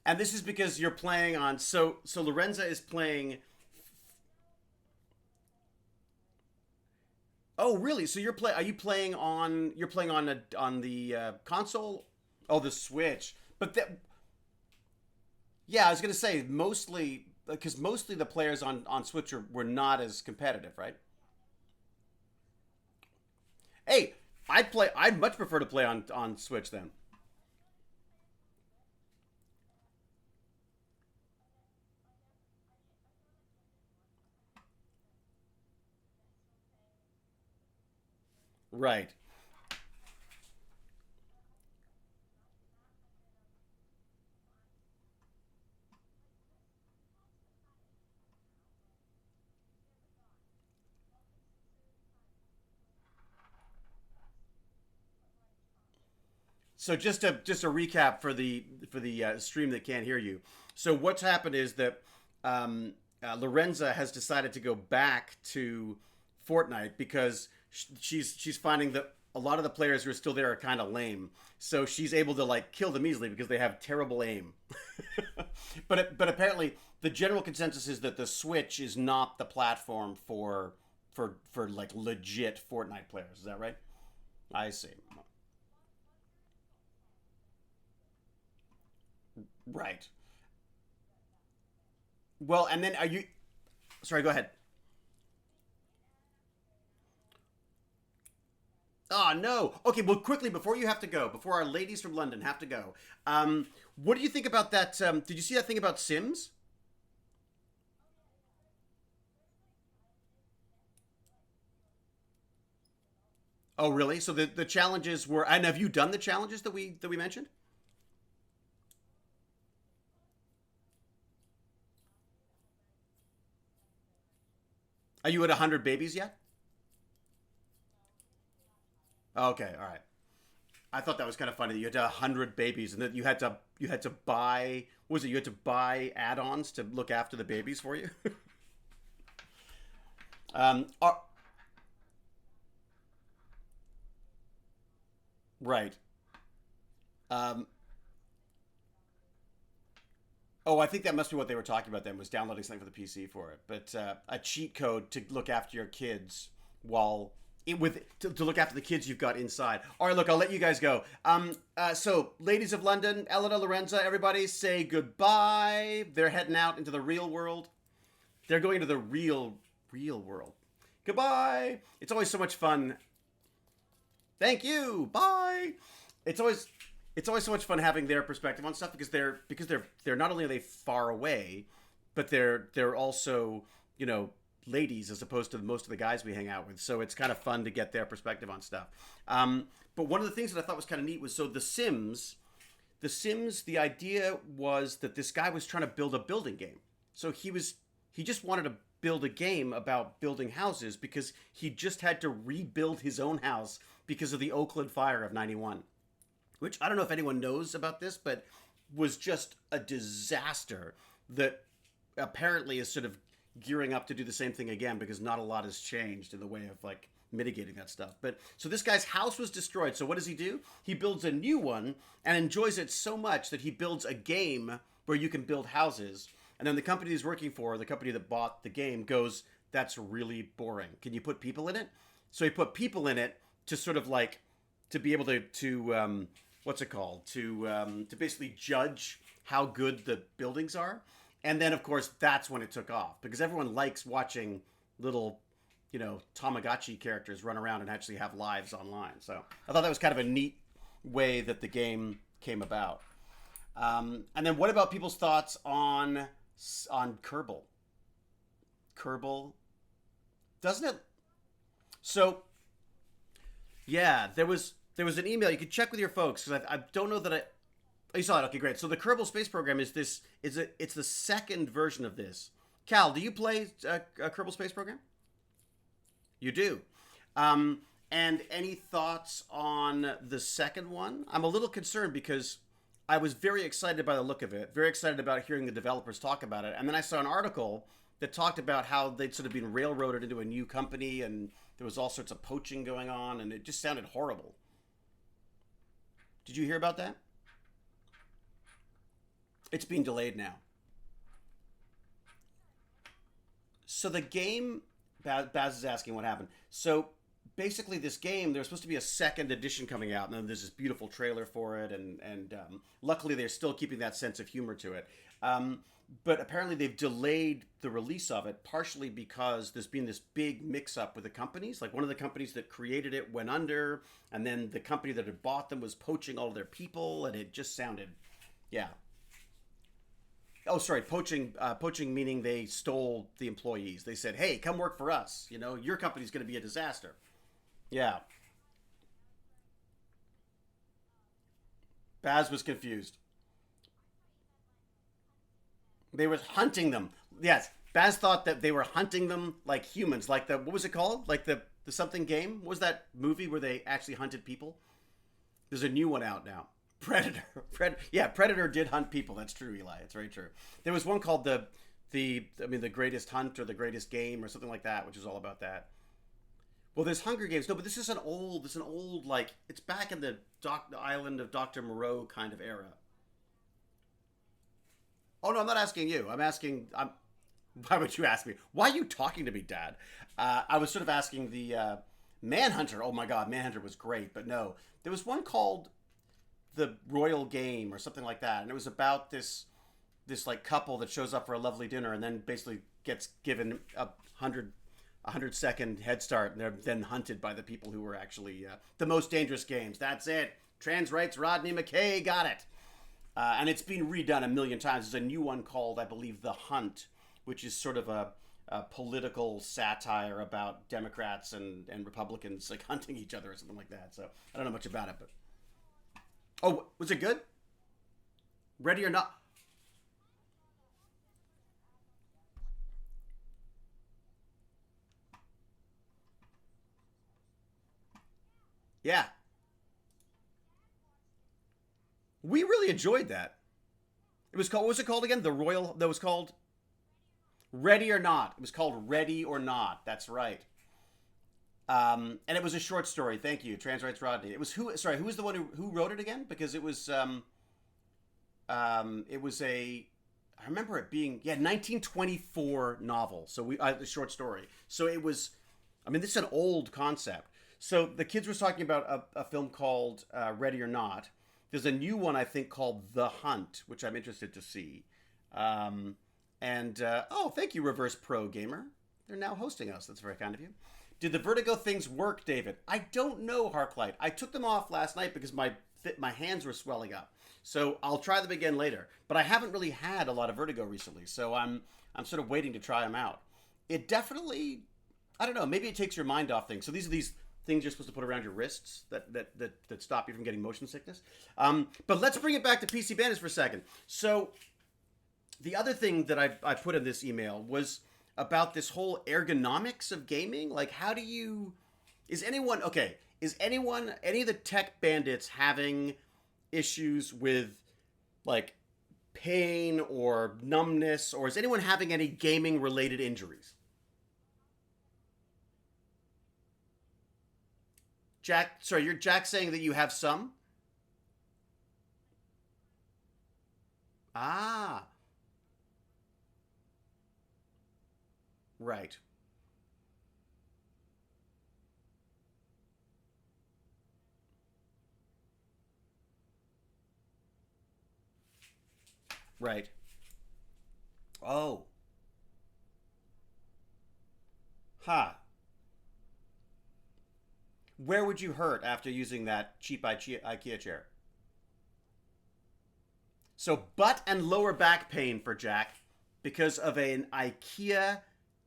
And this is because you're playing on, so Lorenza is playing. Oh, really? So are you playing on on the console? Oh, the Switch. But that Yeah, I was going to say mostly because mostly the players on Switch were not as competitive, right? Hey, I'd much prefer to play on Switch then. Right. So just a recap for the stream that can't hear you. So what's happened is that Lorenza has decided to go back to Fortnite because she's finding that a lot of the players who are still there are kind of lame. So she's able to like kill them easily because they have terrible aim. But apparently the general consensus is that the Switch is not the platform for like legit Fortnite players. Is that right? I see. Right. Well, and then are you? Sorry, go ahead. Oh no. Okay, well, quickly before you have to go, before our ladies from London have to go, what do you think about that? Did you see that thing about Sims? Oh, really? So the challenges were, and have you done the challenges that we mentioned? Are you at 100 babies yet? Okay, all right. I thought that was kind of funny that you had 100 babies and that you had to buy. What was it? You had to buy add-ons to look after the babies for you. Are, right. Um, oh, I think that must be what they were talking about then, was downloading something for the PC for it. But a cheat code to look after your kids while to look after the kids you've got inside. All right, look, I'll let you guys go. So ladies of London, Elena, Lorenza, everybody say goodbye. They're heading out into the real world. They're going into the real world. Goodbye. It's always so much fun. Thank you. Bye. It's always it's always so much fun having their perspective on stuff because they're not only are they far away, but they're also, ladies as opposed to most of the guys we hang out with. So it's kind of fun to get their perspective on stuff. But one of the things that I thought was kind of neat was, so the Sims, the idea was that this guy was trying to build a building game. So he just wanted to build a game about building houses because he just had to rebuild his own house because of the Oakland fire of 91, which I don't know if anyone knows about this, but was just a disaster that apparently is sort of gearing up to do the same thing again because not a lot has changed in the way of like mitigating that stuff. But so this guy's house was destroyed. So what does he do? He builds a new one and enjoys it so much that he builds a game where you can build houses. And then the company he's working for, the company that bought the game, goes, "That's really boring. Can you put people in it?" So he put people in it to sort of like to be able to what's it called, to basically judge how good the buildings are. And then of course that's when it took off because everyone likes watching little Tamagotchi characters run around and actually have lives online. So I thought that was kind of a neat way that the game came about. And then what about people's thoughts on Kerbal? Kerbal, doesn't it? So yeah, there was an email you could check with your folks because I don't know that I. Oh, you saw it. Okay, great. So the Kerbal Space Program it's the second version of this. Cal, do you play a Kerbal Space Program? You do. And any thoughts on the second one? I'm a little concerned because I was very excited by the look of it, very excited about hearing the developers talk about it. And then I saw an article that talked about how they'd sort of been railroaded into a new company and there was all sorts of poaching going on and it just sounded horrible. Did you hear about that? It's being delayed now. So the game, Baz is asking what happened. So basically, this game, there's supposed to be a second edition coming out, and then there's this beautiful trailer for it, and luckily they're still keeping that sense of humor to it. But apparently they've delayed the release of it partially because there's been this big mix-up with the companies. Like one of the companies that created it went under, and then the company that had bought them was poaching all of their people, and it just sounded, yeah. Oh, sorry, poaching. Poaching meaning they stole the employees. They said, "Hey, come work for us. Your company's going to be a disaster." Yeah, Baz was confused. They were hunting them. Yes, Baz thought that they were hunting them like humans, like the what was it called? Like the something game. What was that movie where they actually hunted people? There's a new one out now. Predator. Yeah, Predator did hunt people. That's true, Eli. It's very true. There was one called the Greatest Hunt or the Greatest Game or something like that, which is all about that. Well, there's Hunger Games. No, but this is an old like it's back in the island of Dr. Moreau kind of era. Oh no, I'm not asking you. Why would you ask me? Why are you talking to me, Dad? I was sort of asking the Manhunter. Oh my God, Manhunter was great, but no, there was one called the Royal Game or something like that, and it was about this like couple that shows up for a lovely dinner and then basically gets given a 100-second head start, and they're then hunted by the people who were actually the most dangerous games. That's it. Trans rights Rodney McKay got it. And it's been redone a million times. There's a new one called, I believe, The Hunt, which is sort of a political satire about Democrats and Republicans like hunting each other or something like that. So I don't know much about it, but oh, was it good? Ready or Not? Yeah, we really enjoyed that. It was called. What was it called again? The Royal. That was called Ready or Not. It was called Ready or Not. That's right. And it was a short story. Thank you, Trans Rights Rodney. It was who? Sorry, who was the one who wrote it again? Because it was a. I remember it being 1924 novel. So a short story. So it was. I mean, this is an old concept. So the kids were talking about a film called Ready or Not. There's a new one I think called The Hunt, which I'm interested to see. Oh, thank you, Reverse Pro Gamer. They're now hosting us. That's very kind of you. Did the Vertigo things work, David? I don't know, Harklight. I took them off last night because my hands were swelling up. So I'll try them again later. But I haven't really had a lot of vertigo recently, so I'm sort of waiting to try them out. It definitely, I don't know, maybe it takes your mind off things. So these are these things you're supposed to put around your wrists that stop you from getting motion sickness. But let's bring it back to PC Bandits for a second. So the other thing that I put in this email was about this whole ergonomics of gaming. Like, how do you... Is any of the tech bandits having issues with, like, pain or numbness? Or is anyone having any gaming-related injuries? Jack, sorry, you're Jack saying that you have some? Ah, right, right. Oh, ha. Huh. Where would you hurt after using that cheap IKEA chair? So butt and lower back pain for Jack because of an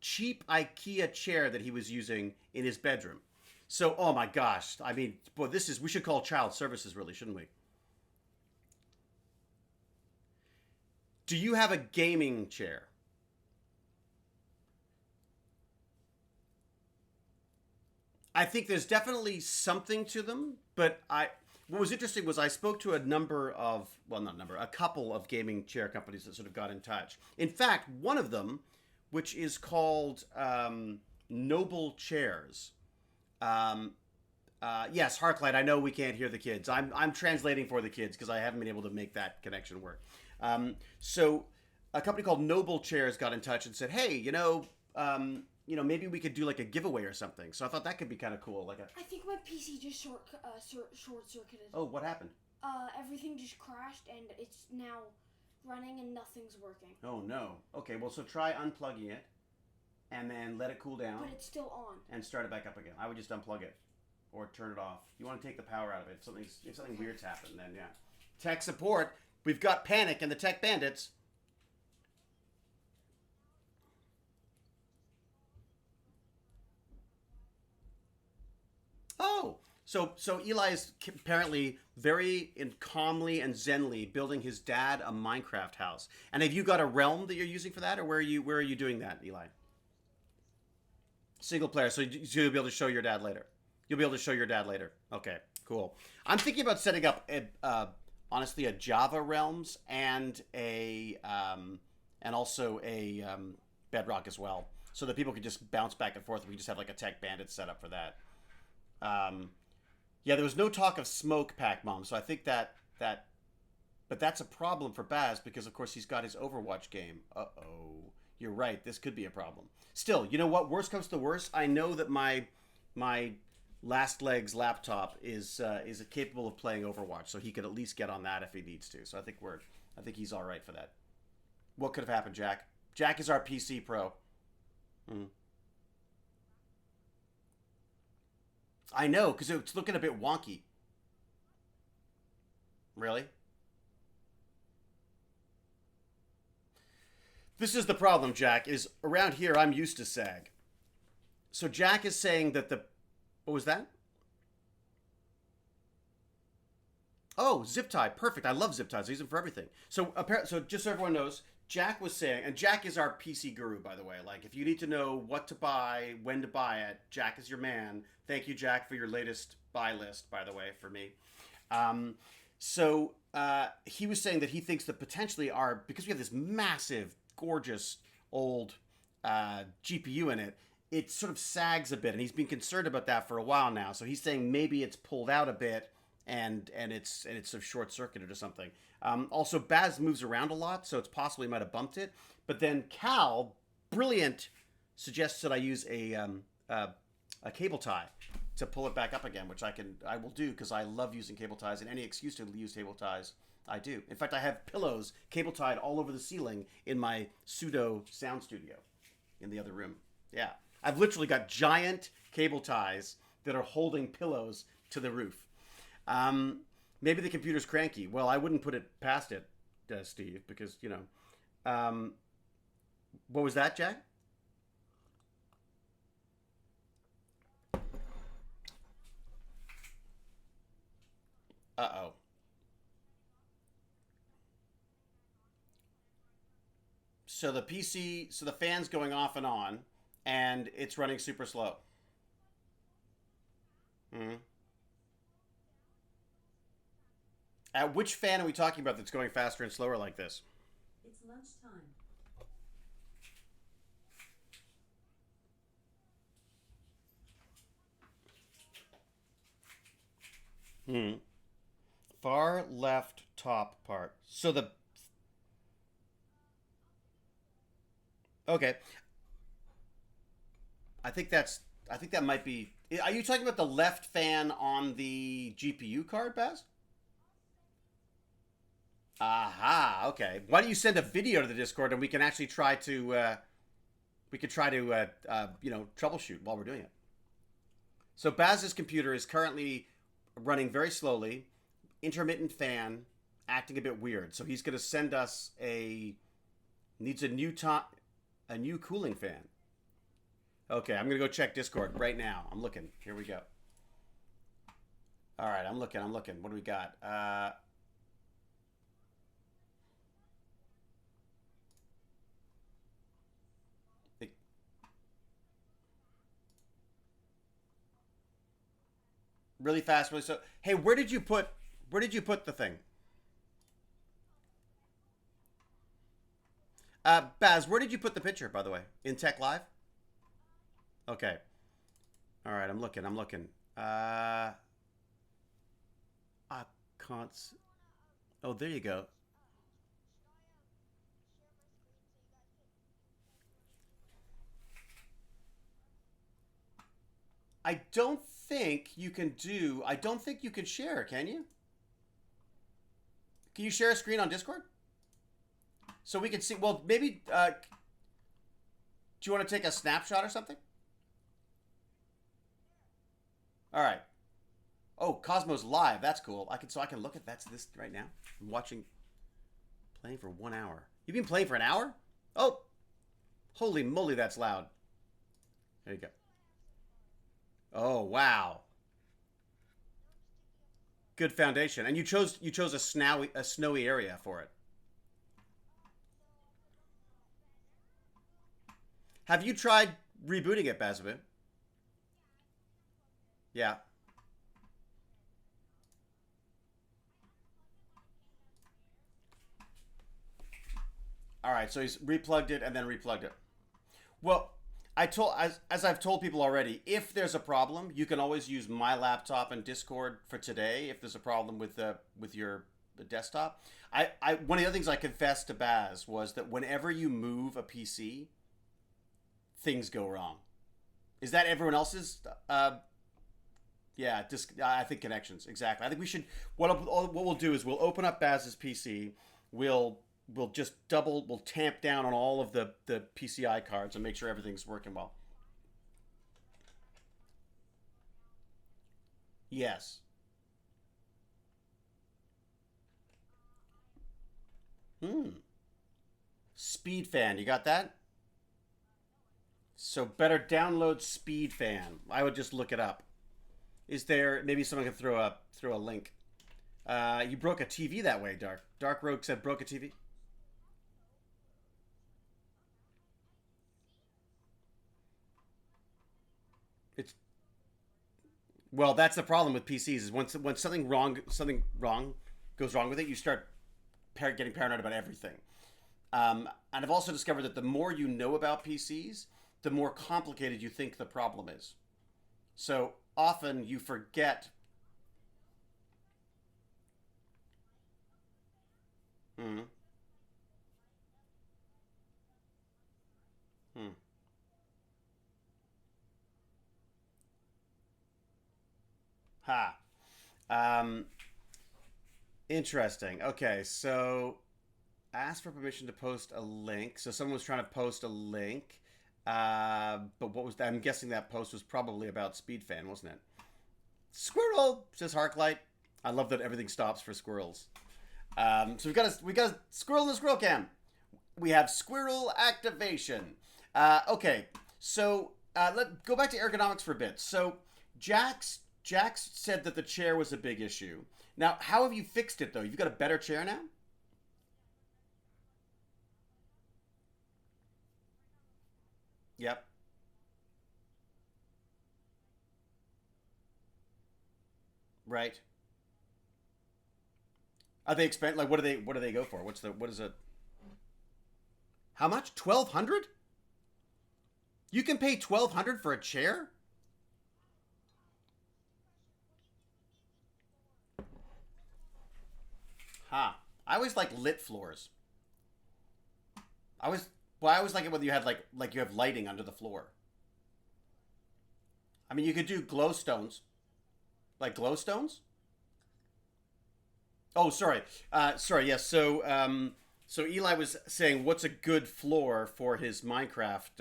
cheap IKEA chair that he was using in his bedroom. So, oh my gosh, I mean, boy, we should call child services, really, shouldn't we? Do you have a gaming chair? I think there's definitely something to them, but what was interesting was I spoke to a couple of gaming chair companies that sort of got in touch. In fact, one of them, which is called Noble Chairs. Yes, Harklight, I know we can't hear the kids. I'm translating for the kids because I haven't been able to make that connection work. So a company called Noble Chairs got in touch and said, hey, maybe we could do like a giveaway or something. So I thought that could be kind of cool. I think my PC just short circuited. Oh, what happened? Everything just crashed and it's now running and nothing's working. Oh no. Okay, well, so try unplugging it and then let it cool down. But it's still on. And start it back up again. I would just unplug it or turn it off. You want to take the power out of it. If something weird's happened, then yeah. Tech support. We've got Panic and the Tech Bandits. Oh, so Eli is apparently very calmly and zenly building his dad a Minecraft house. And have you got a realm that you're using for that, or where are you doing that, Eli? Single player, so you'll be able to show your dad later. You'll be able to show your dad later. Okay, Cool. I'm thinking about setting up honestly a Java Realms and also a Bedrock as well, so that people could just bounce back and forth. We just have like a TechBandits set up for that. Yeah, there was no talk of smoke, Pac Mom. So I think but that's a problem for Baz because of course he's got his Overwatch game. You're right. This could be a problem. Still, you know what? Worst comes to worst, I know that my Last Legs laptop is capable of playing Overwatch, so he could at least get on that if he needs to. So I think he's all right for that. What could have happened, Jack? Jack is our PC pro. Hmm. I know, because it's looking a bit wonky. Really? This is the problem, Jack, is around here I'm used to SAG. So Jack is saying that what was that? Oh, zip tie. Perfect. I love zip ties. I use them for everything. So just so everyone knows, Jack was saying, and Jack is our PC guru, by the way. Like, if you need to know what to buy, when to buy it, Jack is your man. Thank you, Jack, for your latest buy list, by the way, for me. He was saying that he thinks that potentially because we have this massive, gorgeous, old GPU in it, it sort of sags a bit, and he's been concerned about that for a while now. So he's saying maybe it's pulled out a bit, and it's sort of short-circuited or something. Also, Baz moves around a lot, so it's possible he might have bumped it. But then Cal, brilliant, suggests that I use a cable tie to pull it back up again, which I will do because I love using cable ties, and any excuse to use cable ties, I do. In fact, I have pillows cable tied all over the ceiling in my pseudo sound studio in the other room. Yeah, I've literally got giant cable ties that are holding pillows to the roof. Maybe the computer's cranky. Well, I wouldn't put it past it, Steve, because, you know. What was that, Jack? Uh-oh. So the fan's going off and on, and it's running super slow. Hmm. Which fan are we talking about that's going faster and slower like this? It's lunchtime. Hmm. Far left top part. Okay. I think that might be. Are you talking about the left fan on the GPU card, Baz? Aha. Okay. Why don't you send a video to the Discord and we can actually try to troubleshoot while we're doing it. So Baz's computer is currently running very slowly, intermittent fan, acting a bit weird. So he's going to send us needs a new cooling fan. Okay, I'm going to go check Discord right now. I'm looking. Here we go. All right, I'm looking. What do we got? Really fast, really so. Hey, where did you put the thing? Baz, where did you put the picture, by the way? In Tech Live? Okay. All right, I'm looking. I can't. Oh, there you go. I don't think you can share, can you? Can you share a screen on Discord? So we can see, well, maybe, do you want to take a snapshot or something? All right. Oh, Cosmos Live. That's cool. I can look at this right now. I'm playing for 1 hour. You've been playing for an hour? Oh, holy moly, that's loud. There you go. Oh, wow. Good foundation. And you chose a snowy area for it. Have you tried rebooting it, Bazaboo? Yeah. All right, so he's replugged it and then replugged it. Well, as I've told people already, if there's a problem, you can always use my laptop and Discord for today. If there's a problem with your desktop, one of the other things I confessed to Baz was that whenever you move a PC, things go wrong. Is that everyone else's? Yeah, I think connections exactly. I think we should. What we'll do is we'll open up Baz's PC. We'll we'll tamp down on all of the PCI cards and make sure everything's working well. Yes. Speed fan, you got that? So better download Speed fan. I would just look it up. Is there maybe someone can throw a link? You broke a TV that way, Dark. Dark Rogue said broke a TV. It's well, that's the problem with PCs is when something wrong goes wrong with it, you start getting paranoid about everything. And I've also discovered that the more you know about PCs, the more complicated you think the problem is. So often you forget. Hmm. Hmm. Ha. Um, Interesting. Okay, so ask for permission to post a link. So someone was trying to post a link. But what was that? I'm guessing that post was probably about Speedfan, wasn't it? Squirrel says Harklight. I love that everything stops for squirrels. So we got a squirrel in the squirrel cam. We have squirrel activation. Okay, so let go back to ergonomics for a bit. So Jax said that the chair was a big issue. Now, how have you fixed it though? You've got a better chair now? Yep. Right. Are they expect like what do they go for? What is it? How much? 1,200? You can pay 1,200 for a chair? Huh. I always like lit floors. I always I always like it when you had like you have lighting under the floor. I mean, you could do glowstones, like glowstones. Oh, sorry. Sorry. Yes. So Eli was saying, what's a good floor for his Minecraft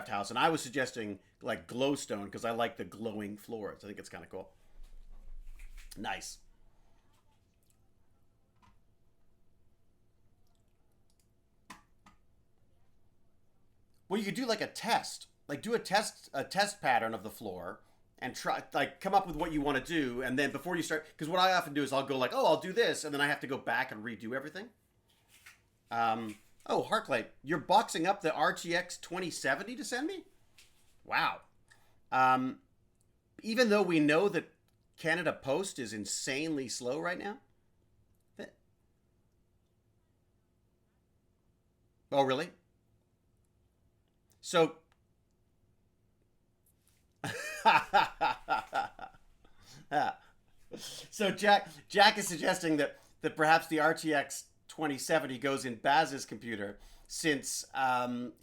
house, and I was suggesting like glowstone because I like the glowing floors. I think it's kind of cool. Nice. Well, you could do like a test, like do a test pattern of the floor, and try like come up with what you want to do, and then before you start, because what I often do is I'll go like, oh, I'll do this, and then I have to go back and redo everything. Oh, Harklight, you're boxing up the RTX 2070 to send me? Wow. Um, Even though we know that Canada Post is insanely slow right now. Oh, really? So, so Jack is suggesting that perhaps the RTX 2070 goes in Baz's computer since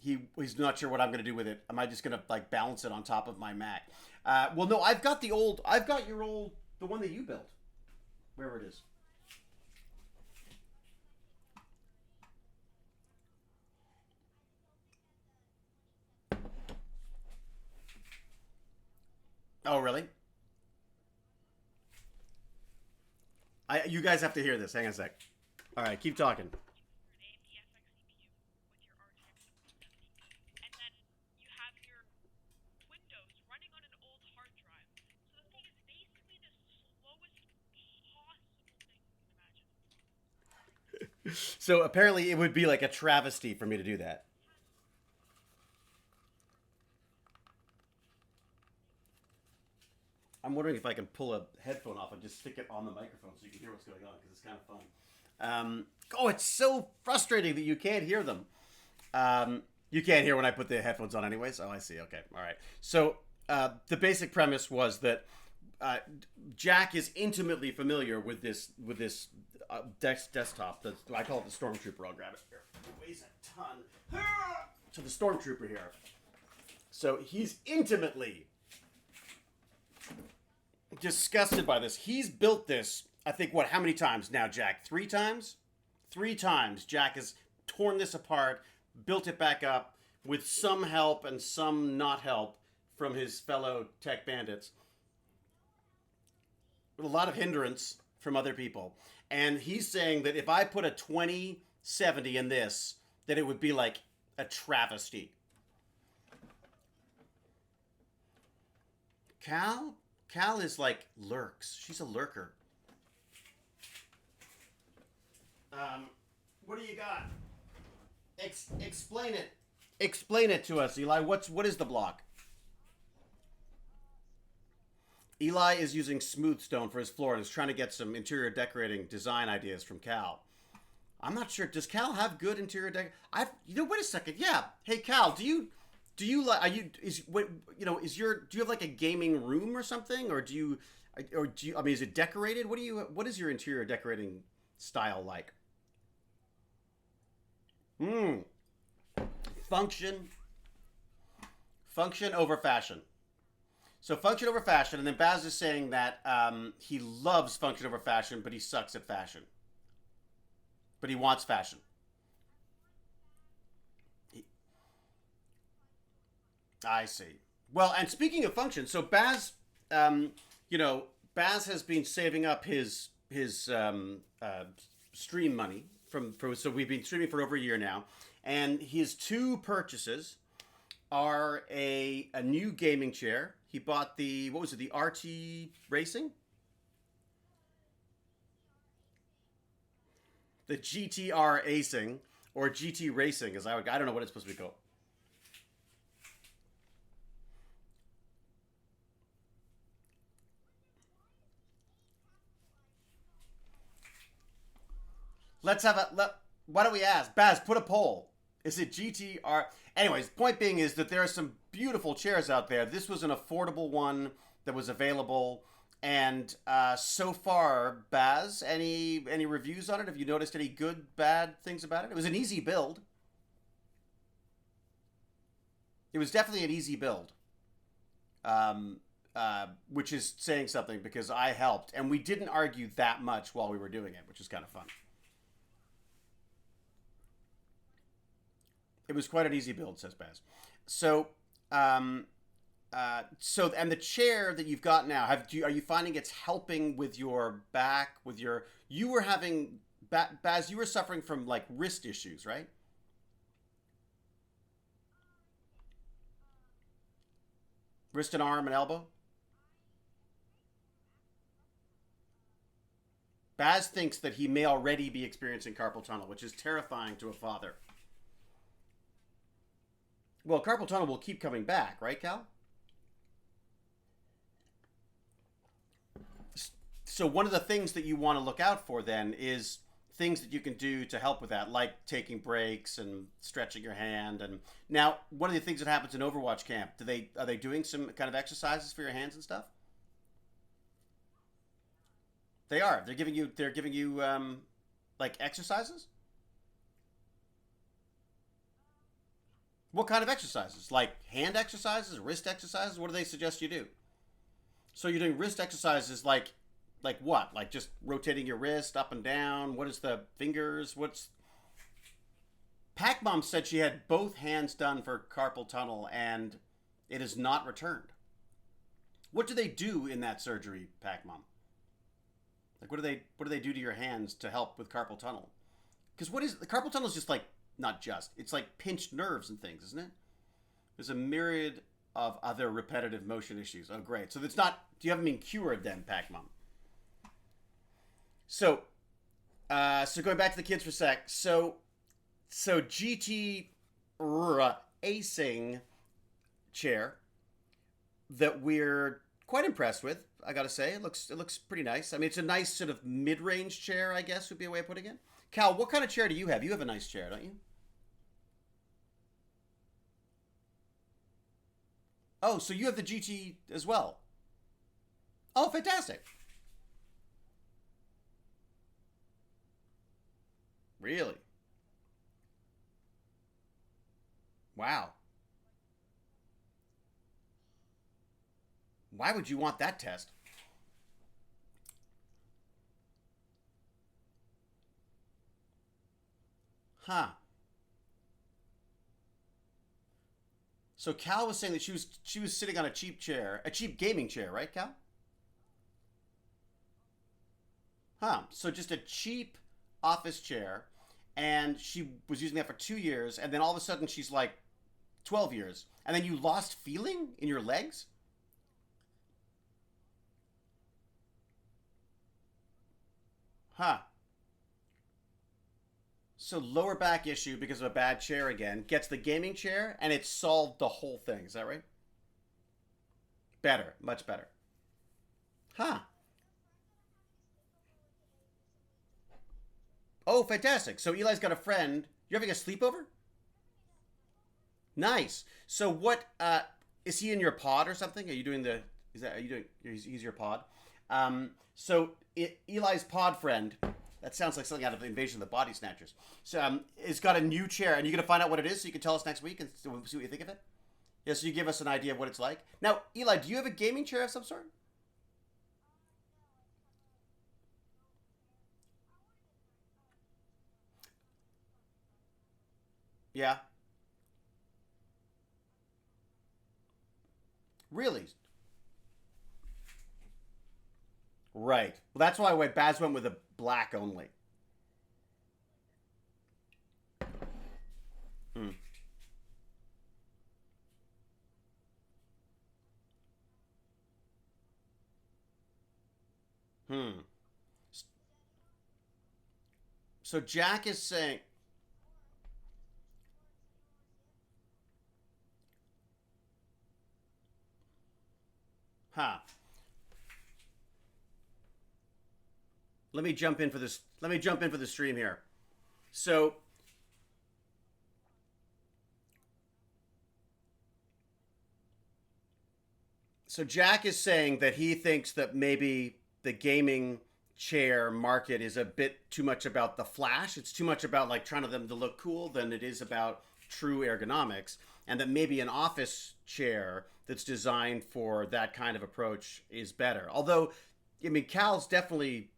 he's not sure what I'm going to do with it. Am I just going to like balance it on top of my Mac? Well, no, I've got your old, the one that you built, wherever it is. Oh, really? You guys have to hear this. Hang on a sec. All right, keep talking. So apparently it would be like a travesty for me to do that. I'm wondering if I can pull a headphone off and just stick it on the microphone so you can hear what's going on because it's kind of fun. Oh, it's so frustrating that you can't hear them. You can't hear when I put the headphones on anyways. Oh, I see. Okay. All right. So the basic premise was that Jack is intimately familiar with this desktop. I call it the Stormtrooper. I'll grab it here. It weighs a ton. So the Stormtrooper here. So he's intimately disgusted by this. He's built this, I think, how many times now, Jack? 3 times? 3 times Jack has torn this apart, built it back up with some help and some not help from his fellow tech bandits. With a lot of hindrance from other people. And he's saying that if I put a 2070 in this, that it would be like a travesty. Cal is like lurks. She's a lurker. What do you got? Explain it. Explain it to us, Eli. What is the block? Eli is using smooth stone for his floor and is trying to get some interior decorating design ideas from Cal. I'm not sure. Does Cal have good interior wait a second. Yeah. Hey, Cal, do you have like a gaming room or something, or I mean, is it decorated? What is your interior decorating style like? Function over fashion. So function over fashion, and then Baz is saying that he loves function over fashion, but he sucks at fashion. But he wants fashion. I see. Well, and speaking of function, so Baz, Baz has been saving up his stream money so we've been streaming for over a year now, and his 2 purchases are a new gaming chair. He bought the RT Racing? The GTR Acing, or GT Racing, I don't know what it's supposed to be called. Why don't we ask? Baz, put a poll. Is it GTR? Anyways, point being is that there are some beautiful chairs out there. This was an affordable one that was available. And so far, Baz, any reviews on it? Have you noticed any good, bad things about it? It was an easy build. It was definitely an easy build. Which is saying something because I helped. And we didn't argue that much while we were doing it, which is kind of fun. It was quite an easy build, says Baz. So, and the chair that you've got now, are you finding it's helping with your back? You were having, Baz, you were suffering from like wrist issues, right? Wrist and arm and elbow? Baz thinks that he may already be experiencing carpal tunnel, which is terrifying to a father. Well, carpal tunnel will keep coming back, right, Cal? So one of the things that you want to look out for then is things that you can do to help with that, like taking breaks and stretching your hand. And now, one of the things that happens in Overwatch camp, are they doing some kind of exercises for your hands and stuff? They are. They're giving you like exercises? What kind of exercises? Like hand exercises, wrist exercises? What do they suggest you do? So you're doing wrist exercises like what? Like just rotating your wrist up and down? What is the fingers? Pac-Mom said she had both hands done for carpal tunnel and it is not returned. What do they do in that surgery, Pac-Mom? Like what do they do to your hands to help with carpal tunnel? Because the carpal tunnel is just like, not just, it's like pinched nerves and things, isn't it? There's a myriad of other repetitive motion issues. Oh, great. So you haven't been cured then, Pac-Mom. So going back to the kids for a sec. So GT Acing chair that we're quite impressed with, I gotta say. It looks pretty nice. I mean, it's a nice sort of mid-range chair, I guess would be a way of putting it. Cal, what kind of chair do you have? You have a nice chair, don't you? Oh, so you have the GT as well. Oh, fantastic. Really? Wow. Why would you want that test? Huh. So Cal was saying that she was sitting on a cheap chair, a cheap gaming chair, right, Cal? Huh. So just a cheap office chair, and she was using that for 2 years, and then all of a sudden she's like 12 years, and then you lost feeling in your legs? Huh. So lower back issue because of a bad chair again, gets the gaming chair, and it solved the whole thing. Is that right? Better. Much better. Huh. Oh, fantastic. So Eli's got a friend. You're having a sleepover? Nice. So what is he in your pod or something? Are you doing the is that are you doing he's your pod? Eli's pod friend, that sounds like something out of Invasion of the Body Snatchers. So it's got a new chair, and you're gonna find out what it is so you can tell us next week and see what you think of it? Yeah, so you give us an idea of what it's like. Now, Eli, do you have a gaming chair of some sort? Yeah. Really? Right. Well, that's why Baz went with a black only. Hmm. Hmm. So Jack is saying, huh. Let me jump in for this. Let me jump in for the stream here. So, so Jack is saying that he thinks that maybe the gaming chair market is a bit too much about the flash. It's too much about like trying to them to look cool than it is about true ergonomics, and that maybe an office chair that's designed for that kind of approach is better. Although, I mean, Cal's definitely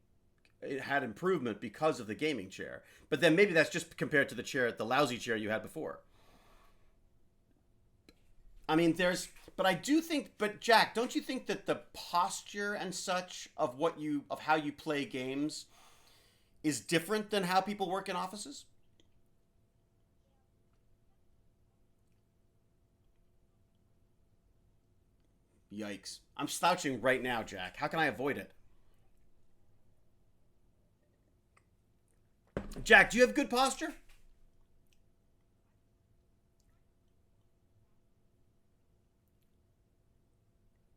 it had improvement because of the gaming chair. But then maybe that's just compared to the lousy chair you had before. I mean, but I do think, but Jack, don't you think that the posture and such of how you play games is different than how people work in offices? Yikes. I'm slouching right now, Jack. How can I avoid it? Jack, do you have good posture?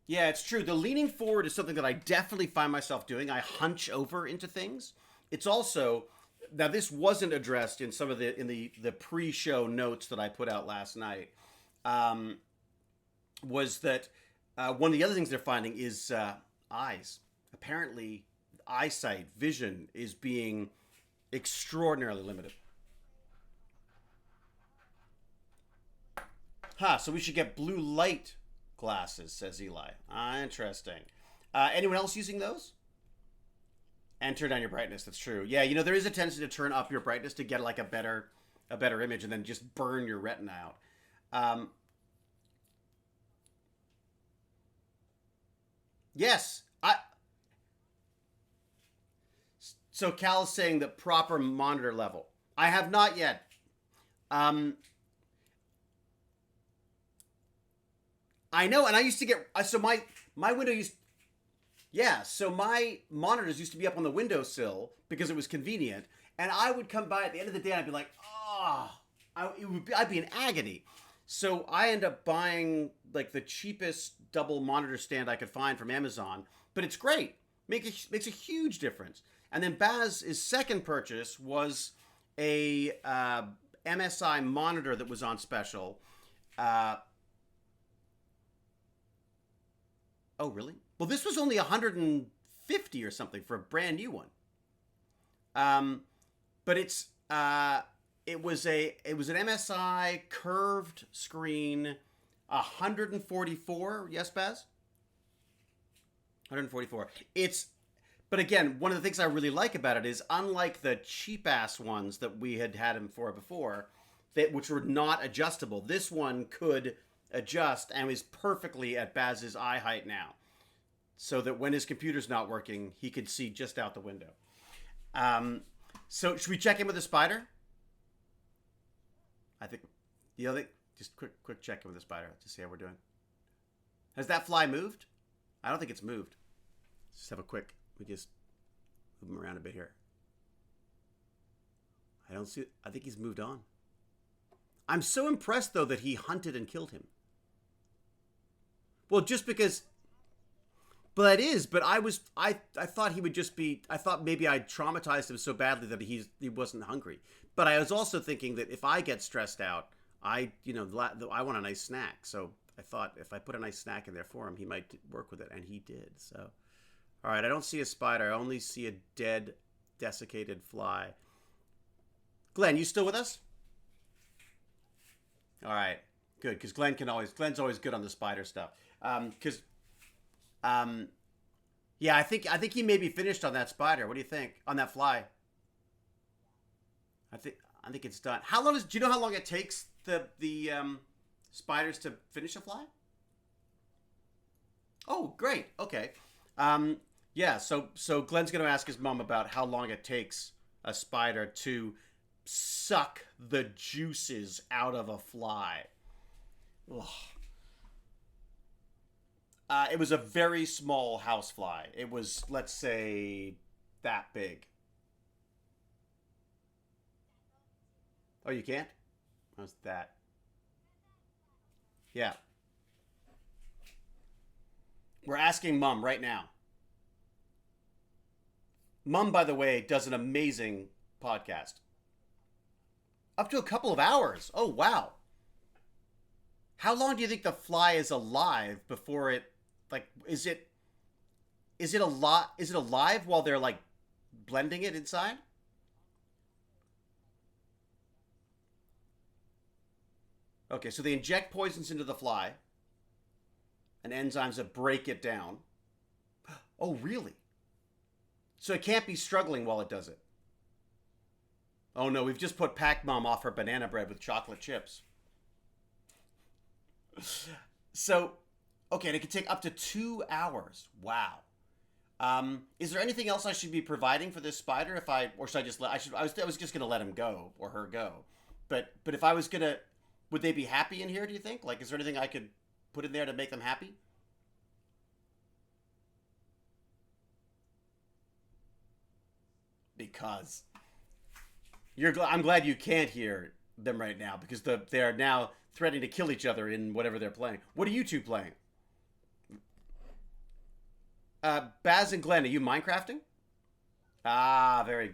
Yeah, it's true. The leaning forward is something that I definitely find myself doing. I hunch over into things. It's also now this wasn't addressed in some of the pre-show notes that I put out last night. Um, was that one of the other things they're finding is eyes. Apparently, eyesight, vision is being extraordinarily limited. Huh, so we should get blue light glasses, says Eli. Interesting. Anyone else using those? And turn down your brightness. That's true. Yeah, there is a tendency to turn up your brightness to get like a better image, and then just burn your retina out. Yes, so Cal is saying the proper monitor level. I have not yet. Um, I know, and I used to get so my window used. Yeah, so my monitors used to be up on the windowsill because it was convenient, and I would come by at the end of the day and I'd be like, I'd be in agony. So I end up buying like the cheapest double monitor stand I could find from Amazon, but it's great. Makes a huge difference. And then Baz's second purchase was a MSI monitor that was on special. Oh, really? Well, this was only $150 or something for a brand new one. But it was an MSI curved screen, 144. Yes, Baz? 144. But again, one of the things I really like about it is, unlike the cheap ass ones that we had him for before, which were not adjustable, this one could adjust and is perfectly at Baz's eye height now, so that when his computer's not working, he could see just out the window. So should we check in with the spider? I think just quick check in with the spider to see how we're doing. Has that fly moved? I don't think it's moved. Let's just have a quick. We just move him around a bit here. I don't see it. I think he's moved on. I'm so impressed though that he hunted and killed him. Well, just because. But it is. But I thought he would just be. I thought maybe I traumatized him so badly that he wasn't hungry. But I was also thinking that if I get stressed out, I want a nice snack. So I thought if I put a nice snack in there for him, he might work with it, and he did. So, all right, I don't see a spider. I only see a dead, desiccated fly. Glenn, you still with us? All right, good, because Glenn's always good on the spider stuff. Yeah, I think he may be finished on that spider. What do you think on that fly? I think it's done. Do you know how long it takes the spiders to finish a fly? Oh, great. Okay. Yeah. So Glenn's going to ask his mom about how long it takes a spider to suck the juices out of a fly. Ugh. It was a very small housefly. It was, let's say, that big. Oh, you can't? How's that? Yeah. We're asking Mum right now. Mum, by the way, does an amazing podcast. Up to a couple of hours. Oh, wow. How long do you think the fly is alive before it, like, is it alive while they're, like, blending it inside? Okay, so they inject poisons into the fly and enzymes that break it down. Oh, really? So it can't be struggling while it does it. Oh no, we've just put Pac-Mom off her banana bread with chocolate chips. So, okay, and it can take up to 2 hours. Wow. Is there anything else I should be providing for this spider? Or should I just I was just gonna let him go, or her go. But if I was gonna, would they be happy in here, do you think? Like, is there anything I could put in there to make them happy? Because I'm glad you can't hear them right now, because they are now threatening to kill each other in whatever they're playing. What are you two playing? Baz and Glenn, are you Minecrafting? Ah, very,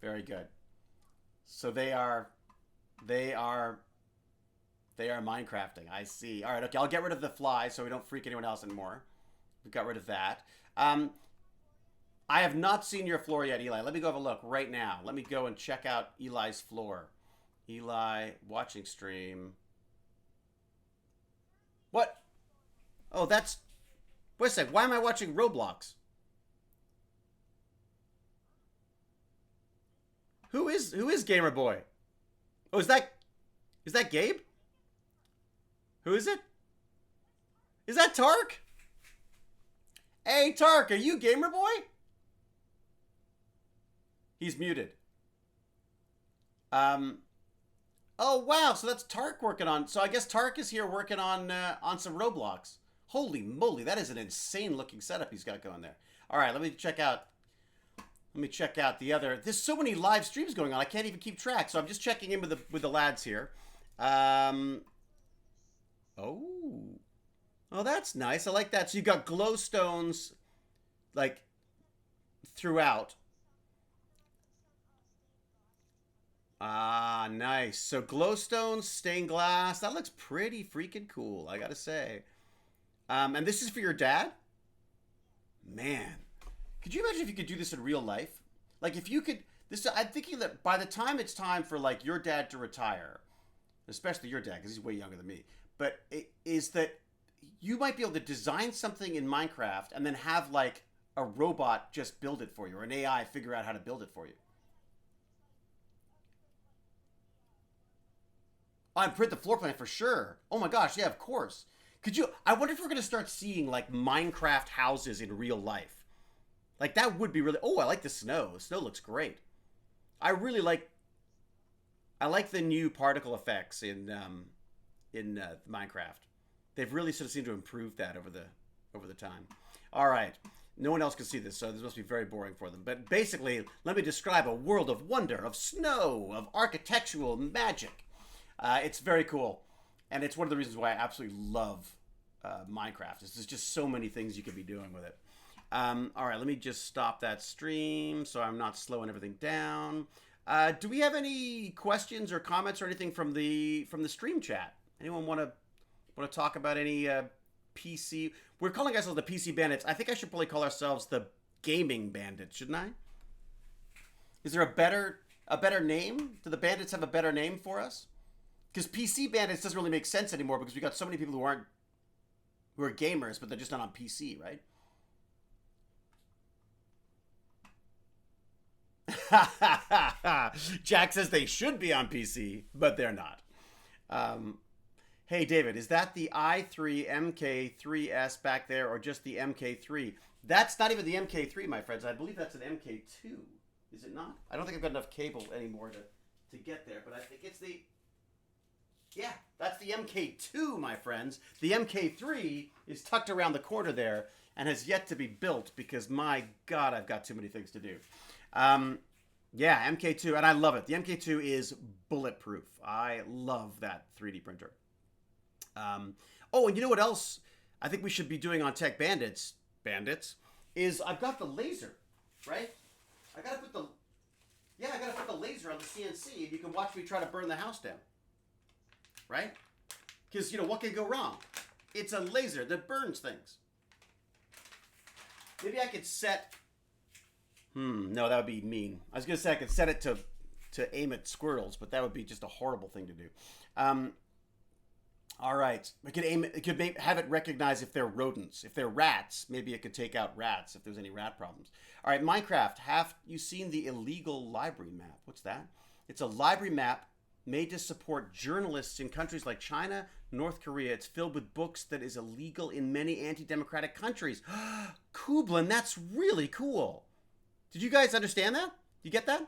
very good. So they are Minecrafting. I see. All right, okay. I'll get rid of the fly so we don't freak anyone else anymore. We've got rid of that. I have not seen your floor yet, Eli. Let me go have a look right now. Let me go and check out Eli's floor. Eli, watching stream. What? Oh, that's... Wait a sec. Why am I watching Roblox? Who is Gamer Boy? Oh, is that Gabe? Who is it? Is that Tark? Hey, Tark, are you Gamer Boy? He's muted. Oh, wow. So that's Tark working on... So I guess Tark is here working on some Roblox. Holy moly. That is an insane looking setup he's got going there. All right, let me check out the other... There's so many live streams going on. I can't even keep track. So I'm just checking in with the lads here. Oh, that's nice. I like that. So you got glowstones, like, throughout. nice. So glowstone, stained glass. That looks pretty freaking cool, I gotta say. And this is for your dad? Man. Could you imagine if you could do this in real life? Like if you could, I'm thinking that by the time it's time for like your dad to retire, especially your dad, because he's way younger than me, but is that you might be able to design something in Minecraft and then have like a robot just build it for you, or an AI figure out how to build it for you. Oh, and print the floor plan for sure. Oh my gosh, yeah, of course. Could you? I wonder if we're gonna start seeing like Minecraft houses in real life. Like that would be really. Oh, I like the snow. The snow looks great. I really like. I like the new particle effects in Minecraft. They've really sort of seemed to improve that over the time. All right. No one else can see this, so this must be very boring for them. But basically, let me describe a world of wonder, of snow, of architectural magic. It's very cool, and it's one of the reasons why I absolutely love Minecraft. There's just so many things you could be doing with it. All right, let me just stop that stream so I'm not slowing everything down. Do we have any questions or comments or anything from the stream chat? Anyone want to talk about any PC? We're calling ourselves the PC Bandits. I think I should probably call ourselves the Gaming Bandits, shouldn't I? Is there a better name? Do the Bandits have a better name for us? Because PC Bandits doesn't really make sense anymore because we got so many people who are gamers, but they're just not on PC, right? Jack says they should be on PC, but they're not. Hey, David, is that the i3 MK3S back there or just the MK3? That's not even the MK3, my friends. I believe that's an MK2. Is it not? I don't think I've got enough cable anymore to get there, but I think it's the... Yeah, that's the MK2, my friends. The MK3 is tucked around the corner there and has yet to be built because, my God, I've got too many things to do. Yeah, MK2, and I love it. The MK2 is bulletproof. I love that 3D printer. Oh, and you know what else I think we should be doing on TechBandits, is I've got the laser, right? I gotta put the laser on the CNC, and you can watch me try to burn the house down, right? Because, what can go wrong? It's a laser that burns things. Maybe I could set... no, that would be mean. I was going to say I could set it to aim at squirrels, but that would be just a horrible thing to do. All right. It could have it recognize if they're rodents. If they're rats, maybe it could take out rats if there's any rat problems. All right, Minecraft, have you seen the illegal library map? What's that? It's a library map made to support journalists in countries like China, North Korea. It's filled with books that is illegal in many anti-democratic countries. Kublin, that's really cool. Did you guys understand that? You get that?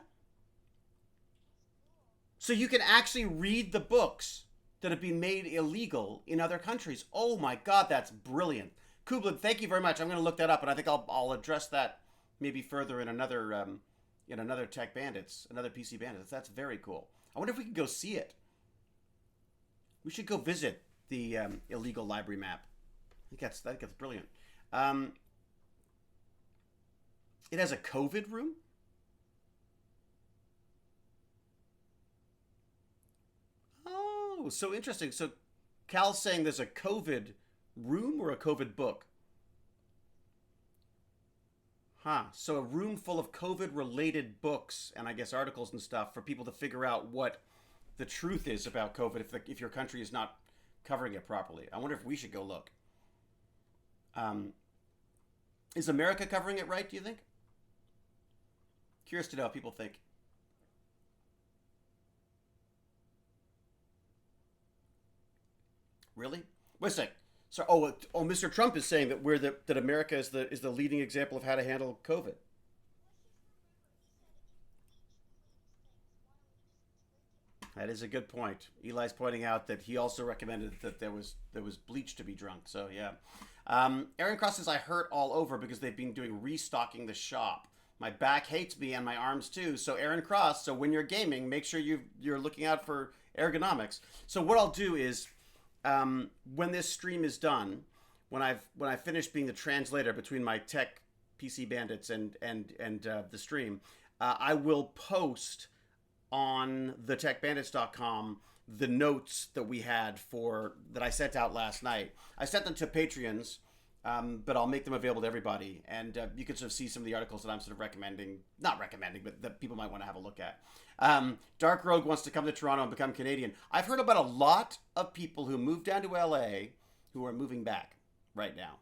So you can actually read the books that have been made illegal in other countries. Oh my God, that's brilliant. Kublin, thank you very much. I'm going to look that up, and I think I'll address that maybe further in another Tech Bandits, another PC Bandits. That's very cool. I wonder if we can go see it. We should go visit the illegal library map. I think that's brilliant. It has a COVID room? Oh, so interesting. So Cal's saying there's a COVID room or a COVID book? Huh. So a room full of COVID-related books and I guess articles and stuff for people to figure out what the truth is about COVID if your country is not covering it properly. I wonder if we should go look. Is America covering it right, do you think? Curious to know what people think. Really? Wait a sec. So, Mr. Trump is saying that that America is the leading example of how to handle COVID. That is a good point. Eli's pointing out that he also recommended that there was bleach to be drunk. So yeah. Aaron Cross says I hurt all over because they've been doing restocking the shop. My back hates me and my arms too. So Aaron Cross, so when you're gaming, make sure you're looking out for ergonomics. So what I'll do is, when this stream is done, when I've finished being the translator between my Tech PC Bandits and the stream, I will post on the TechBandits.com the notes that we had that I sent out last night. I sent them to Patreons, but I'll make them available to everybody. And you can sort of see some of the articles that I'm sort of not recommending, but that people might want to have a look at. Dark Rogue wants to come to Toronto and become Canadian. I've heard about a lot of people who moved down to LA who are moving back right now.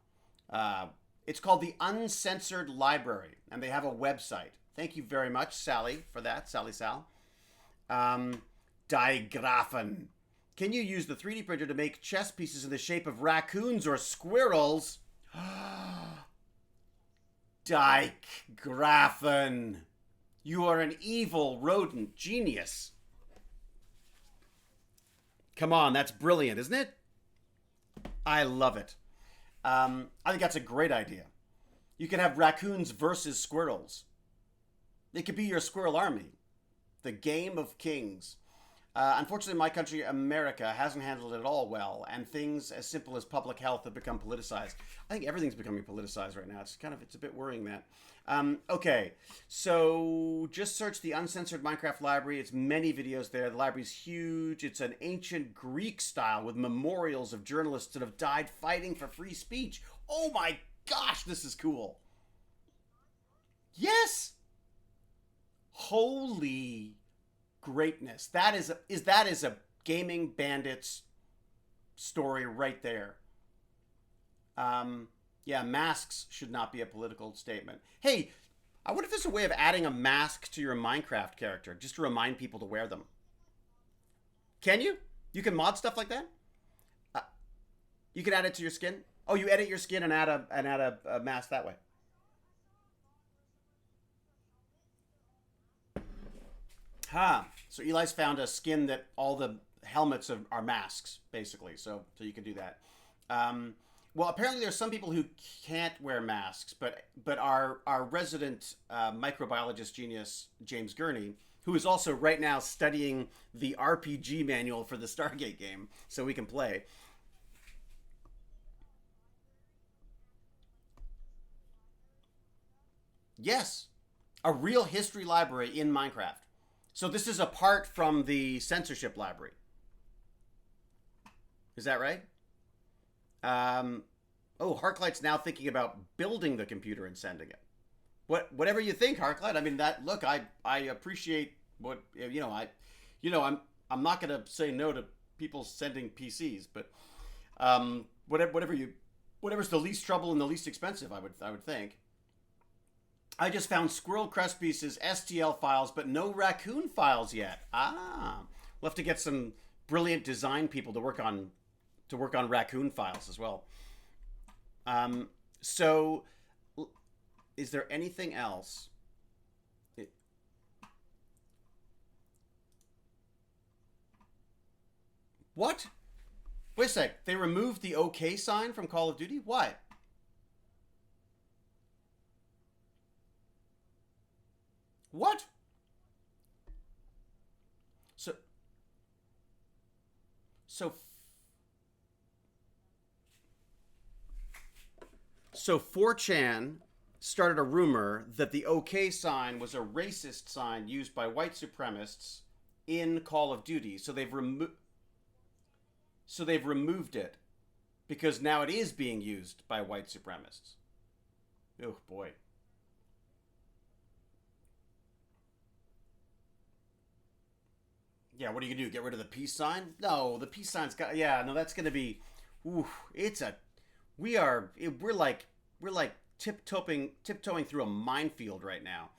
It's called the Uncensored Library, and they have a website. Thank you very much, Sally, for that. Sally Sal. Digrafen. Can you use the 3D printer to make chess pieces in the shape of raccoons or squirrels? Digrafen. You are an evil rodent genius. Come on, that's brilliant, isn't it? I love it. I think that's a great idea. You can have raccoons versus squirrels. It could be your squirrel army. The game of kings. Unfortunately, my country, America, hasn't handled it at all well, and things as simple as public health have become politicized. I think everything's becoming politicized right now. It's a bit worrying, that. Okay, so just search the Uncensored Minecraft Library. It's many videos there. The library's huge. It's an ancient Greek style with memorials of journalists that have died fighting for free speech. Oh my gosh, this is cool. Yes! Holy greatness. That is a Gaming Bandits story right there. Yeah, masks should not be a political statement. Hey, I wonder if there's a way of adding a mask to your Minecraft character just to remind people to wear them. Can you? You can mod stuff like that? You can add it to your skin? Oh, you edit your skin and add a mask that way. So Eli's found a skin that all the helmets are masks, basically. So you can do that. Well, apparently there's some people who can't wear masks, but our resident microbiologist genius, James Gurney, who is also right now studying the RPG manual for the Stargate game so we can play. Yes, a real history library in Minecraft. So this is apart from the censorship library. Is that right? Harklight's now thinking about building the computer and sending it. Whatever you think, Harklight. I mean, I appreciate what I'm not going to say no to people sending PCs, but whatever's the least trouble and the least expensive, I would think. I just found squirrel crest pieces, STL files, but no raccoon files yet. We'll have to get some brilliant design people to work on raccoon files as well. So is there anything else? What? Wait a sec. They removed the OK sign from Call of Duty? Why? What? So 4chan started a rumor that the OK sign was a racist sign used by white supremacists in Call of Duty. So they've removed it because now it is being used by white supremacists. Oh boy. Yeah, what are you gonna do? Get rid of the peace sign? No, the peace sign's got. Yeah, no, that's gonna be. Ooh, we're like tiptoeing through a minefield right now.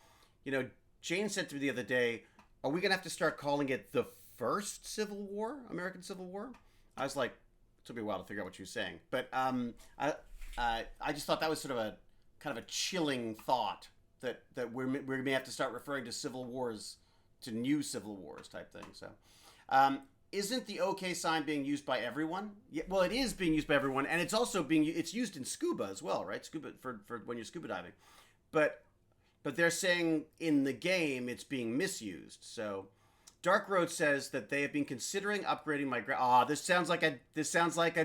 You know, Jane said to me the other day, "Are we gonna have to start calling it the first Civil War, American Civil War?" I was like, it took me a while to figure out what she was saying, but I just thought that was sort of a kind of a chilling thought that we may have to start referring to civil wars. To new civil wars type thing. So, isn't the OK sign being used by everyone? Yeah, well, it is being used by everyone, and it's also it's used in scuba as well, right? Scuba for when you're scuba diving, but they're saying in the game it's being misused. So, Dark Road says that they have been considering upgrading my this sounds like a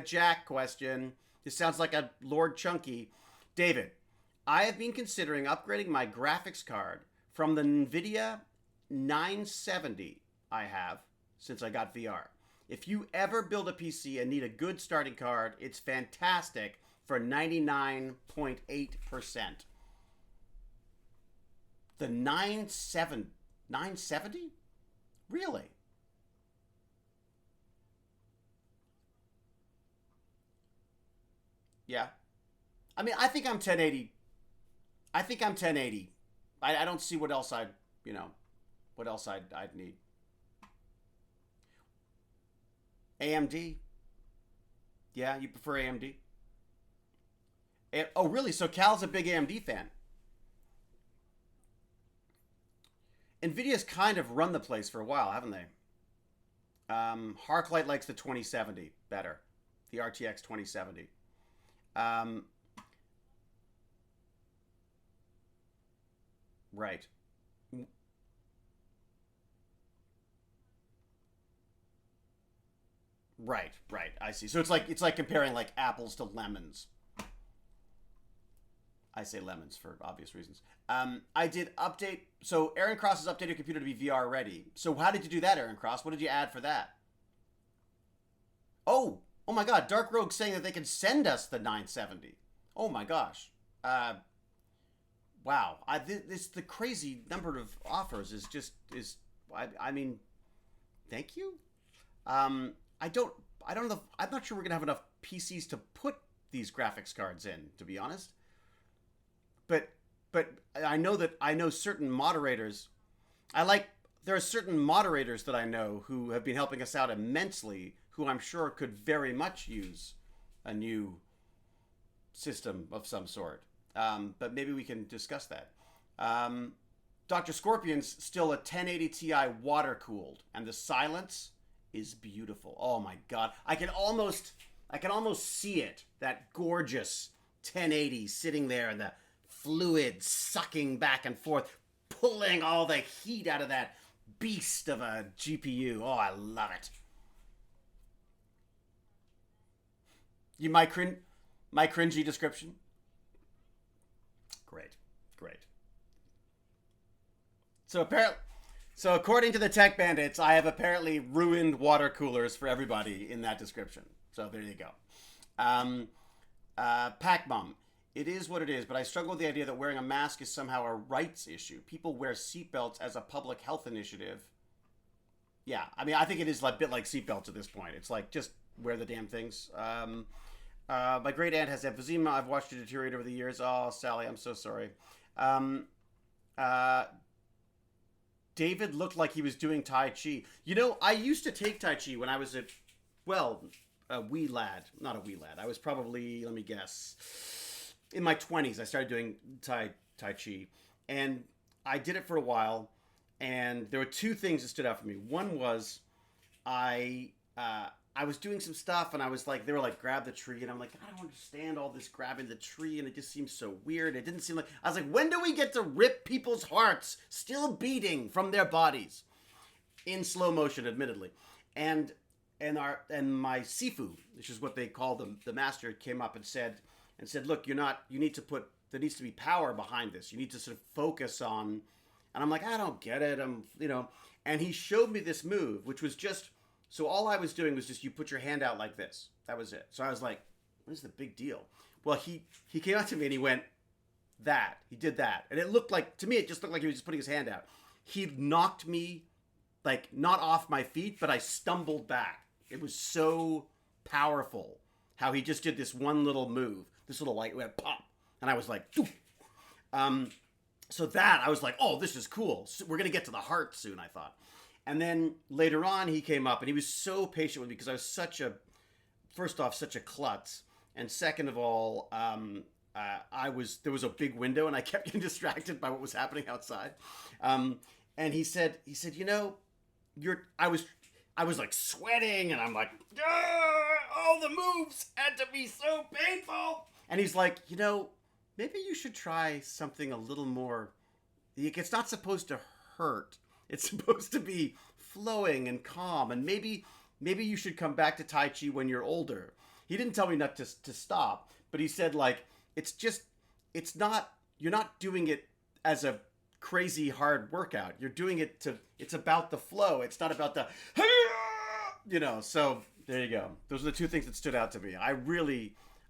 Jack question. This sounds like a Lord Chunky. David, I have been considering upgrading my graphics card from the NVIDIA 970 I have since I got VR. If you ever build a PC and need a good starting card, it's fantastic for 99.8%. The 970? Really? Yeah. I mean, I think I'm 1080. I think I'm 1080. I don't see what else I'd need. AMD? Yeah, you prefer AMD? Oh, really? So Cal's a big AMD fan. NVIDIA's kind of run the place for a while, haven't they? Harklight likes the 2070 better. The RTX 2070. Right. Right, right. I see. So it's like comparing like apples to lemons. I say lemons for obvious reasons. I did update. So Aaron Cross has updated your computer to be VR ready. So how did you do that, Aaron Cross? What did you add for that? Oh my God! Dark Rogue saying that they can send us the 970. Oh my gosh. Wow. This the crazy number of offers is just is. I mean, thank you. I don't know. I'm not sure we're gonna have enough PCs to put these graphics cards in, to be honest. But I know certain moderators. There are certain moderators that I know who have been helping us out immensely, who I'm sure could very much use a new system of some sort. But maybe we can discuss that. Dr. Scorpion's still a 1080 Ti water cooled, and the silence is beautiful. Oh my God. I can almost see it. That gorgeous 1080 sitting there and the fluid sucking back and forth, pulling all the heat out of that beast of a GPU. Oh, I love it. My cringy description? Great. Great. So according to the TechBandits, I have apparently ruined water coolers for everybody in that description. So there you go. Pac-Mum. It is what it is, but I struggle with the idea that wearing a mask is somehow a rights issue. People wear seatbelts as a public health initiative. Yeah, I mean, I think it is a bit like seatbelts at this point. It's like, just wear the damn things. My great aunt has emphysema. I've watched it deteriorate over the years. Oh, Sally, I'm so sorry. David looked like he was doing Tai Chi. You know, I used to take Tai Chi when I was a wee lad. Not a wee lad. I was probably, let me guess, in my 20s. I started doing Tai Chi. And I did it for a while. And there were two things that stood out for me. One was I was doing some stuff, and I was like, they were like, grab the tree, and I'm like, I don't understand all this grabbing the tree, and it just seems so weird. It didn't seem like, I was like, when do we get to rip people's hearts still beating from their bodies in slow motion, admittedly? And my Sifu, which is what they call the master, came up and said, look, there needs to be power behind this. You need to sort of focus on, and I'm like, I don't get it. And he showed me this move, which was just, so all I was doing was just, you put your hand out like this. That was it. So I was like, what is the big deal? Well, he came out to me and he went, that. He did that. And it looked like, to me, it just looked like he was just putting his hand out. He knocked me, like, not off my feet, but I stumbled back. It was so powerful how he just did this one little move. This little light went pop. And I was like, doof. So that, I was like, oh, this is cool. So we're going to get to the heart soon, I thought. And then later on, he came up, and he was so patient with me because I was first off, such a klutz. And second of all, there was a big window, and I kept getting distracted by what was happening outside. And he said, I was like sweating, and I'm like, all the moves had to be so painful. And he's like, maybe you should try something a little more. It's not supposed to hurt. It's supposed to be flowing and calm. And maybe you should come back to Tai Chi when you're older. He didn't tell me not to stop, but he said, like, you're not doing it as a crazy hard workout. You're doing it it's about the flow. It's not about the, so there you go. Those are the two things that stood out to me. I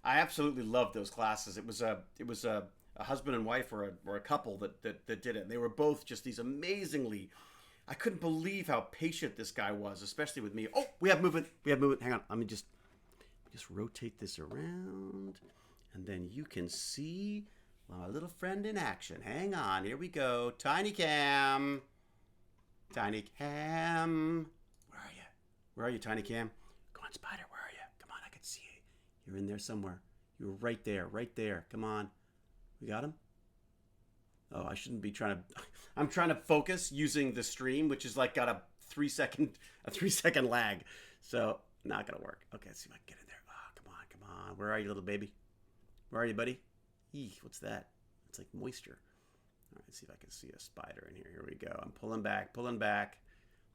absolutely loved those classes. It was a husband and wife or a couple that did it. And they were both just these amazingly, I couldn't believe how patient this guy was, especially with me. Oh, we have movement. Hang on. Let me just rotate this around. And then you can see my little friend in action. Hang on. Here we go. Tiny Cam. Tiny Cam. Where are you? Where are you, Tiny Cam? Come on, Spider. Where are you? Come on. I can see you. You're in there somewhere. You're right there. Right there. Come on. We got him? Oh, I shouldn't be trying to... I'm trying to focus using the stream, which is like got a 3 second lag. So, not going to work. Okay, let's see if I can get in there. Oh, come on. Where are you, little baby? Where are you, buddy? Eek, what's that? It's like moisture. All right, let's see if I can see a spider in here. Here we go. I'm pulling back.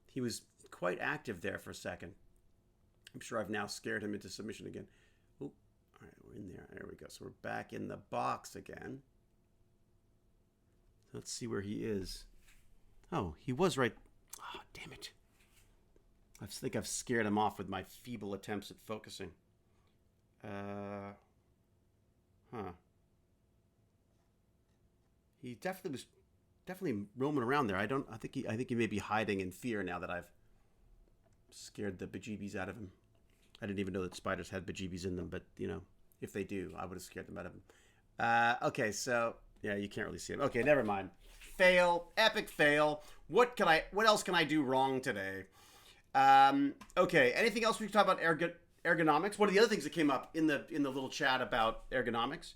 He was quite active there for a second. I'm sure I've now scared him into submission again. Oh, all right, we're in there. There we go. So we're back in the box again. Let's see where he is. Oh, he was right. Oh, damn it. I think I've scared him off with my feeble attempts at focusing. He definitely was roaming around there. I think he may be hiding in fear now that I've scared the bejeebies out of him. I didn't even know that spiders had bejeebies in them, but if they do, I would have scared them out of him. Okay, so yeah, you can't really see him. Okay, never mind. Fail, epic fail. What else can I do wrong today? Okay, anything else we can talk about ergonomics? One of the other things that came up in the little chat about ergonomics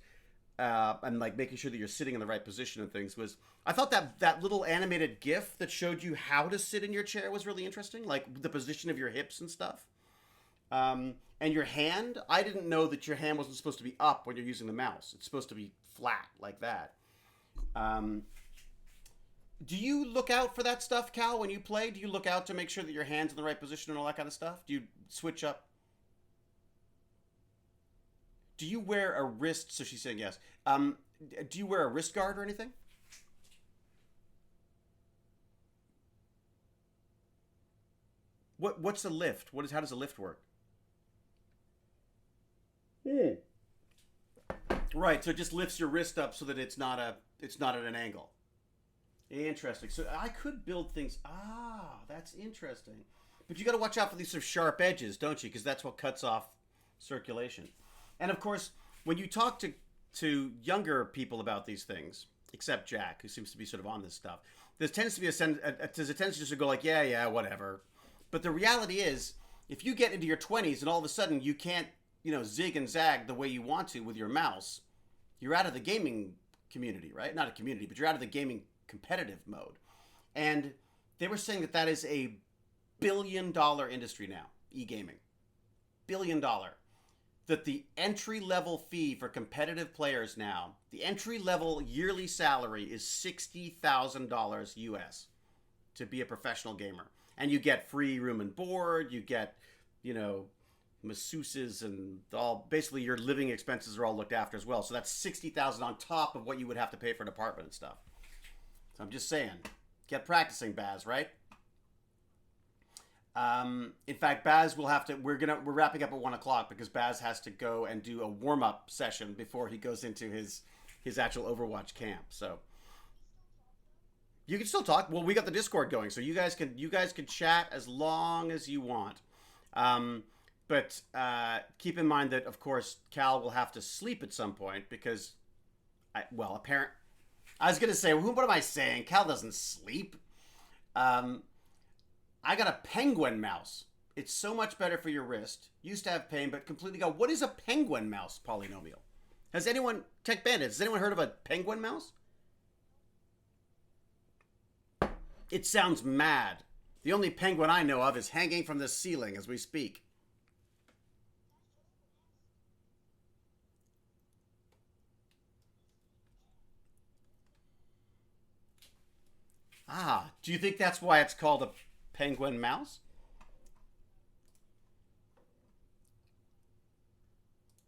and like making sure that you're sitting in the right position and things was, I thought that little animated GIF that showed you how to sit in your chair was really interesting, like the position of your hips and stuff. And your hand, I didn't know that your hand wasn't supposed to be up when you're using the mouse. It's supposed to be flat like that. Do you look out for that stuff, Cal, when you play? Do you look out to make sure that your hand's in the right position and all that kind of stuff? Do you switch up? Do you wear a wrist? So she's saying yes. Do you wear a wrist guard or anything? What's the lift? How does a lift work? Right, so it just lifts your wrist up so that it's not at an angle. Interesting. So I could build things. That's interesting. But you got to watch out for these sort of sharp edges, don't you? Because that's what cuts off circulation. And of course, when you talk to younger people about these things, except Jack, who seems to be sort of on this stuff, there tends to be a tendency just to go like, yeah, whatever. But the reality is, if you get into your 20s and all of a sudden you can't, zig and zag the way you want to with your mouse, you're out of the gaming community, right? Not a community, but you're out of the gaming competitive mode. And they were saying that is a billion-dollar industry now, e-gaming. $1 billion. That the entry-level fee for competitive players now, the entry-level yearly salary is $60,000 US to be a professional gamer. And you get free room and board, you get, masseuses and all, basically your living expenses are all looked after as well. So that's $60,000 on top of what you would have to pay for an apartment and stuff. So I'm just saying, get practicing, Baz, right? In fact, Baz will have to, we're wrapping up at 1:00 because Baz has to go and do a warm-up session before he goes into his actual Overwatch camp. So you can still talk. Well, we got the Discord going, so you guys can chat as long as you want. But keep in mind that, of course, Cal will have to sleep at some point because, I was going to say, what am I saying? Cal doesn't sleep. I got a penguin mouse. It's so much better for your wrist. Used to have pain, but completely go. What is a penguin mouse polynomial? TechBandits, has anyone heard of a penguin mouse? It sounds mad. The only penguin I know of is hanging from the ceiling as we speak. Do you think that's why it's called a penguin mouse?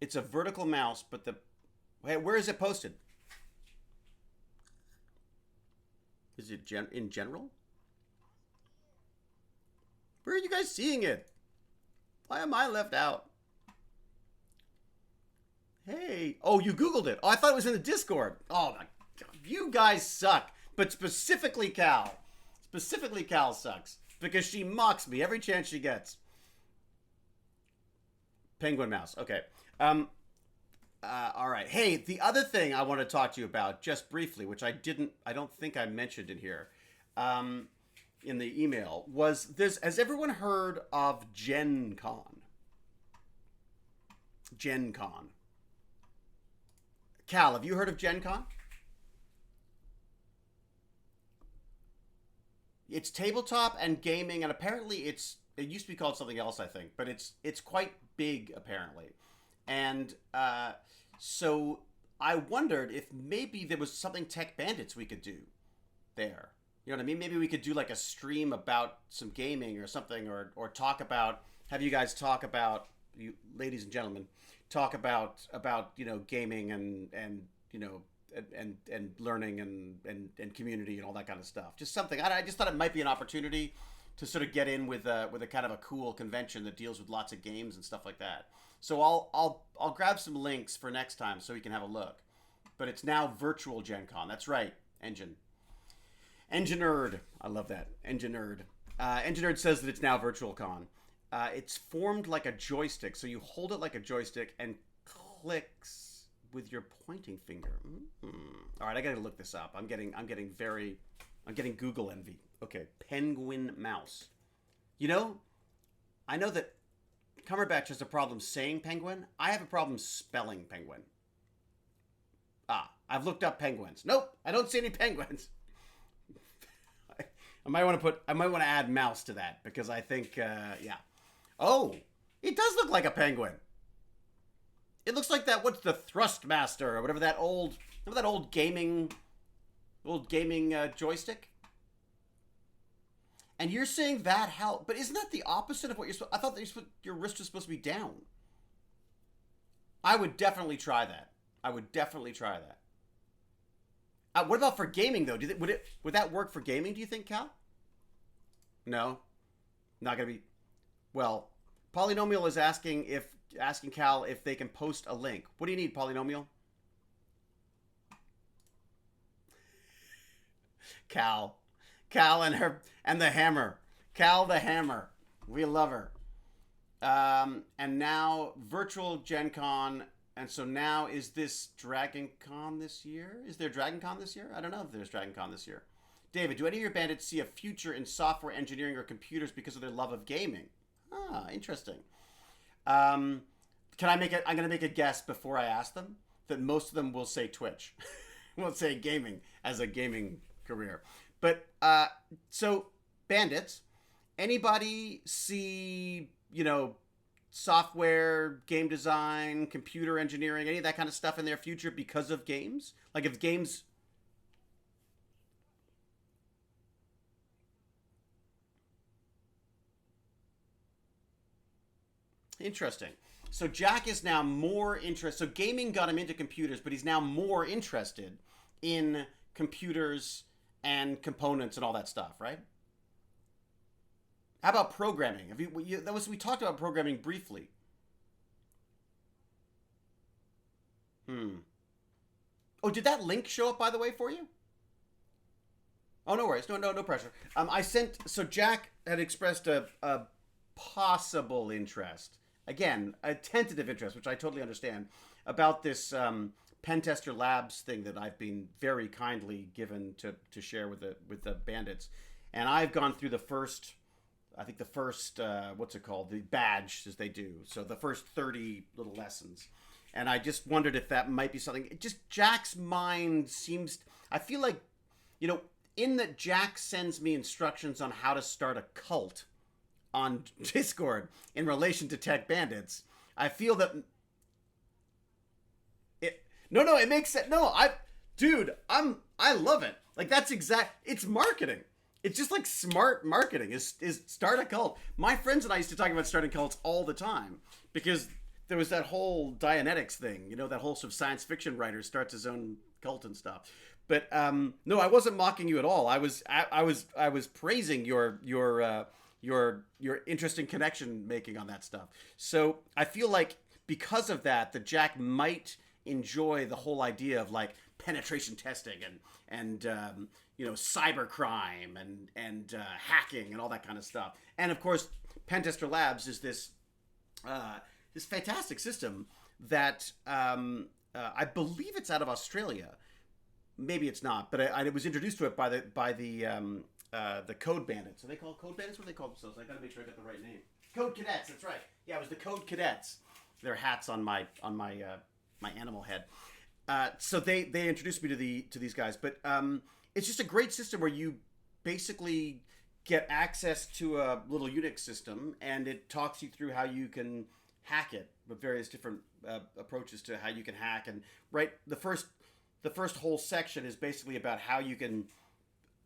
It's a vertical mouse, but where is it posted? Is it in general? Where are you guys seeing it? Why am I left out? Hey. Oh, you Googled it. Oh, I thought it was in the Discord. Oh, my God. You guys suck. But specifically Cal. Specifically Cal sucks. Because she mocks me every chance she gets. Penguin mouse. Okay. All right. Hey, the other thing I want to talk to you about, just briefly, which I don't think I mentioned in here, in the email, was this. Has everyone heard of Gen Con? Gen Con. Cal, have you heard of Gen Con? It's tabletop and gaming, and apparently it used to be called something else, I think, but it's quite big apparently, and so I wondered if maybe there was something TechBandits we could do there. You know what I mean? Maybe we could do like a stream about some gaming or something, or talk about, have you guys talk about, you ladies and gentlemen, talk about gaming and and learning and community and all that kind of stuff. Just something. I just thought it might be an opportunity to sort of get in with a kind of a cool convention that deals with lots of games and stuff like that. So I'll grab some links for next time so we can have a look. But it's now virtual Gen Con. That's right, Engine Nerd. I love that. Engine Nerd. Engine Nerd says that it's now virtual con. It's formed like a joystick, so you hold it like a joystick and clicks with your pointing finger. All right, I gotta look this up. I'm getting Google envy. Okay, penguin mouse. You know, I know that Cumberbatch has a problem saying penguin. I have a problem spelling penguin. I've looked up penguins. Nope, I don't see any penguins. I might want to add mouse to that because I think, yeah. Oh, it does look like a penguin. It looks like that. What's the Thrustmaster or whatever that old gaming joystick? And you're saying that help, but isn't that the opposite of what you're supposed? I thought that your wrist was supposed to be down. I would definitely try that. What about for gaming though? Would that work for gaming? Do you think, Cal? No, not gonna be. Well, Polynomial is asking Cal if they can post a link. What do you need, Polynomial? Cal and the hammer. Cal the hammer. We love her. And now virtual Gen Con. And so now, is this Dragon Con this year? Is there Dragon Con this year? I don't know if there's Dragon Con this year. David, do any of your bandits see a future in software engineering or computers because of their love of gaming? Interesting. I'm going to make a guess before I ask them that most of them will say Twitch. Will say gaming as a gaming career. But, so, bandits, anybody see, software, game design, computer engineering, any of that kind of stuff in their future because of games? Like if games... Interesting. So Jack is now more interested. So gaming got him into computers, but he's now more interested in computers and components and all that stuff, right? How about programming? We talked about programming briefly. Oh, did that link show up, by the way, for you? Oh, no worries. No pressure. So Jack had expressed a possible interest. Again, a tentative interest, which I totally understand, about this Pentester Labs thing that I've been very kindly given to share with the bandits. And I've gone through the first, what's it called? The badge, as they do. So the first 30 little lessons. And I just wondered if that might be something. Jack's mind seems, I feel like, in that Jack sends me instructions on how to start a cult on Discord in relation to TechBandits, I feel that it makes sense. I love it. Like it's marketing. It's just like smart marketing is start a cult. My friends and I used to talk about starting cults all the time because there was that whole Dianetics thing, that whole sort of science fiction writer starts his own cult and stuff. But no, I wasn't mocking you at all. I was praising your interesting connection making on that stuff. So I feel like because of that, that Jack might enjoy the whole idea of like penetration testing and cybercrime and hacking and all that kind of stuff. And of course, Pentester Labs is this fantastic system that I believe it's out of Australia. Maybe it's not, but I was introduced to it by the Code Bandits. Are they called Code Bandits? What do they call themselves? I gotta make sure I got the right name. Code Cadets. That's right. Yeah, it was the Code Cadets. Their hats on my animal head. So they introduced me to these guys, but it's just a great system where you basically get access to a little Unix system, and it talks you through how you can hack it with various different approaches to how you can hack. And the first whole section is basically about how you can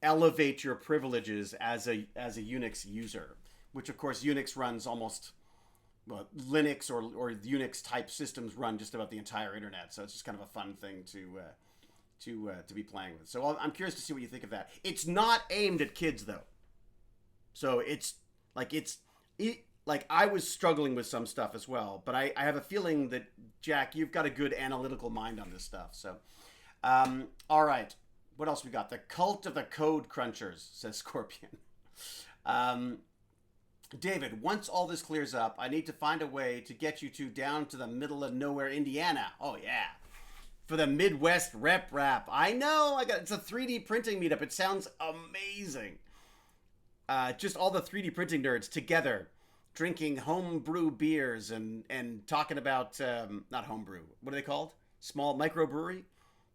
elevate your privileges as a Unix user, which of course Unix runs almost, well, Linux or Unix type systems run just about the entire internet. So it's just kind of a fun thing to be playing with. So I'm curious to see what you think of that. It's not aimed at kids though. So it's like I was struggling with some stuff as well, but I have a feeling that Jack, you've got a good analytical mind on this stuff. So, all right, what else we got? The Cult of the Code Crunchers, says Scorpion. David, once all this clears up, I need to find a way to get you two down to the middle of nowhere, Indiana. Oh yeah, for the Midwest Rep Rap. I know. It's a 3D printing meetup. It sounds amazing. Just all the 3D printing nerds together, drinking homebrew beers and talking about not homebrew. What are they called? Small microbrewery,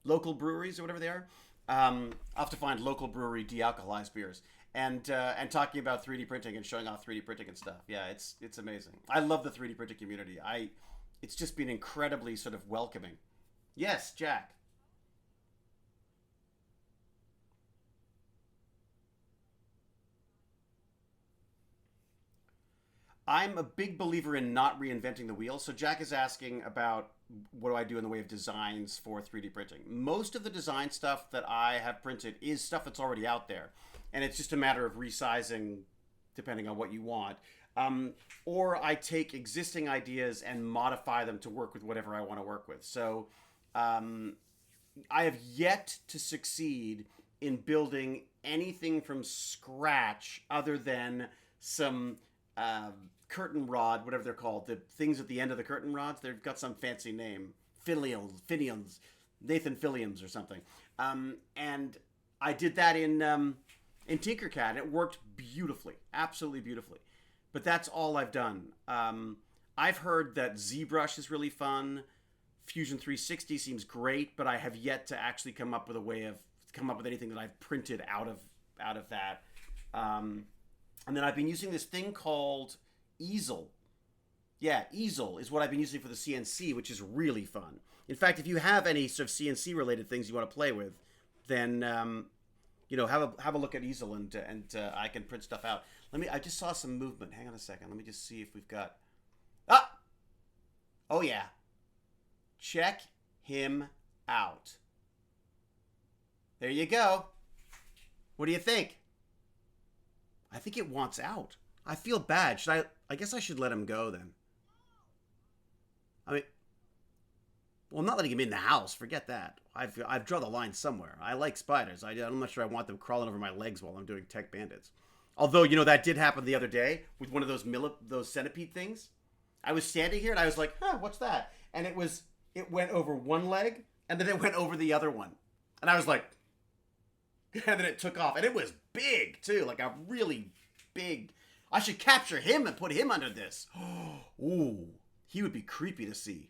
local breweries or whatever they are. I'll have to find local brewery dealcoholized beers and talking about 3D printing and showing off 3D printing and stuff. Yeah, it's amazing. I love the 3D printing community. It's just been incredibly sort of welcoming. Yes, Jack. I'm a big believer in not reinventing the wheel. So Jack is asking about what do I do in the way of designs for 3D printing. Most of the design stuff that I have printed is stuff that's already out there. And it's just a matter of resizing depending on what you want. Or I take existing ideas and modify them to work with whatever I want to work with. So I have yet to succeed in building anything from scratch other than some curtain rod, whatever they're called, the things at the end of the curtain rods. They've got some fancy name, Finiums, Nathan Filliams or something. And I did that in Tinkercad. It worked beautifully, absolutely beautifully. But that's all I've done. I've heard that ZBrush is really fun. Fusion 360 seems great, but I have yet to actually come up with anything that I've printed out of that. And then I've been using this thing called Easel. Yeah, Easel is what I've been using for the CNC, which is really fun. In fact, if you have any sort of CNC related things you want to play with, then have a look at Easel and I can print stuff out. I just saw some movement. Hang on a second. Let me just see if we've got. Oh yeah. Check him out. There you go. What do you think? I think it wants out. I feel bad. I guess I should let him go then. I mean, well, I'm not letting him in the house. Forget that. I've drawn the line somewhere. I like spiders. I'm not sure I want them crawling over my legs while I'm doing TechBandits. Although, that did happen the other day with one of those centipede things. I was standing here and I was like, what's that? And it went over one leg and then it went over the other one. And I was like, and then it took off. And it was big, too. Like a really big. I should capture him and put him under this. Ooh, he would be creepy to see.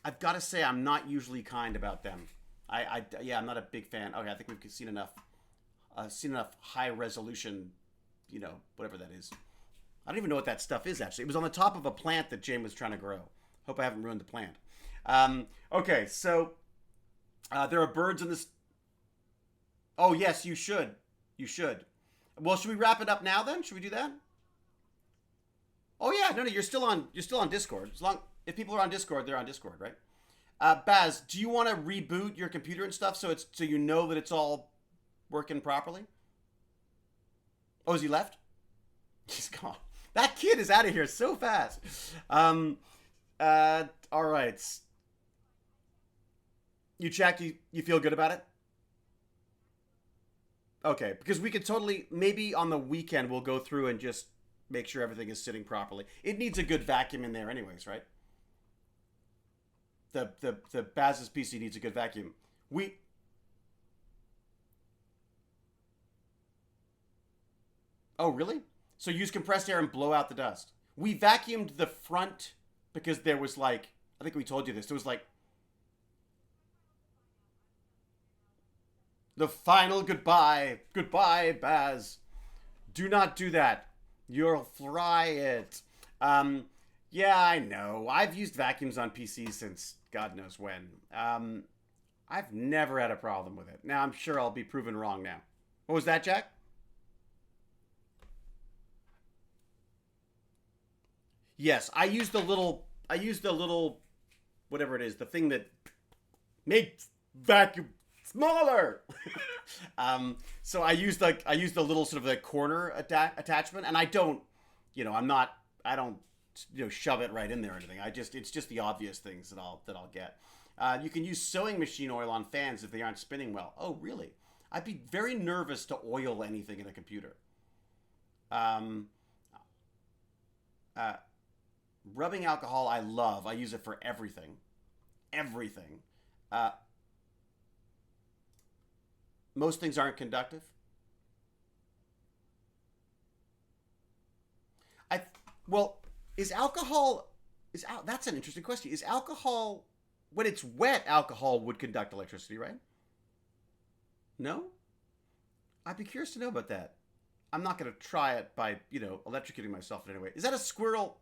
I've got to say, I'm not usually kind about them. I'm not a big fan. Okay, I think we've seen enough high resolution, whatever that is. I don't even know what that stuff is, actually. It was on the top of a plant that Jane was trying to grow. Hope I haven't ruined the plant. Okay, so there are birds in this. Oh yes, you should. You should. Well, should we wrap it up now then? Should we do that? Oh yeah, no, you're still on Discord. If people are on Discord, they're on Discord, right? Baz, do you want to reboot your computer and stuff so you know that it's all working properly? Oh, is he left? He's gone. That kid is out of here so fast. All right. You check. You feel good about it? Okay, because we could totally, maybe on the weekend we'll go through and just make sure everything is sitting properly. It needs a good vacuum in there, anyways, right? The Baz's PC needs a good vacuum. Oh, really? So use compressed air and blow out the dust. We vacuumed the front because there was like, I think we told you this. There was like the final goodbye. Goodbye, Baz. Do not do that. You'll fry it. Yeah, I know. I've used vacuums on PCs since God knows when. I've never had a problem with it. Now, I'm sure I'll be proven wrong now. What was that, Jack? Yes, I used the little, whatever it is, the thing that makes vacuum smaller. So I used the little sort of the corner attachment, and I don't, I don't, shove it right in there or anything. It's just the obvious things that I'll get. You can use sewing machine oil on fans if they aren't spinning well. Oh, really? I'd be very nervous to oil anything in a computer. Um, Rubbing alcohol, I love. I use it for everything. Everything. Most things aren't conductive. Well, that's an interesting question. Is alcohol, when it's wet, alcohol would conduct electricity, right? No? I'd be curious to know about that. I'm not going to try it by, electrocuting myself in any way. Is that a squirrel?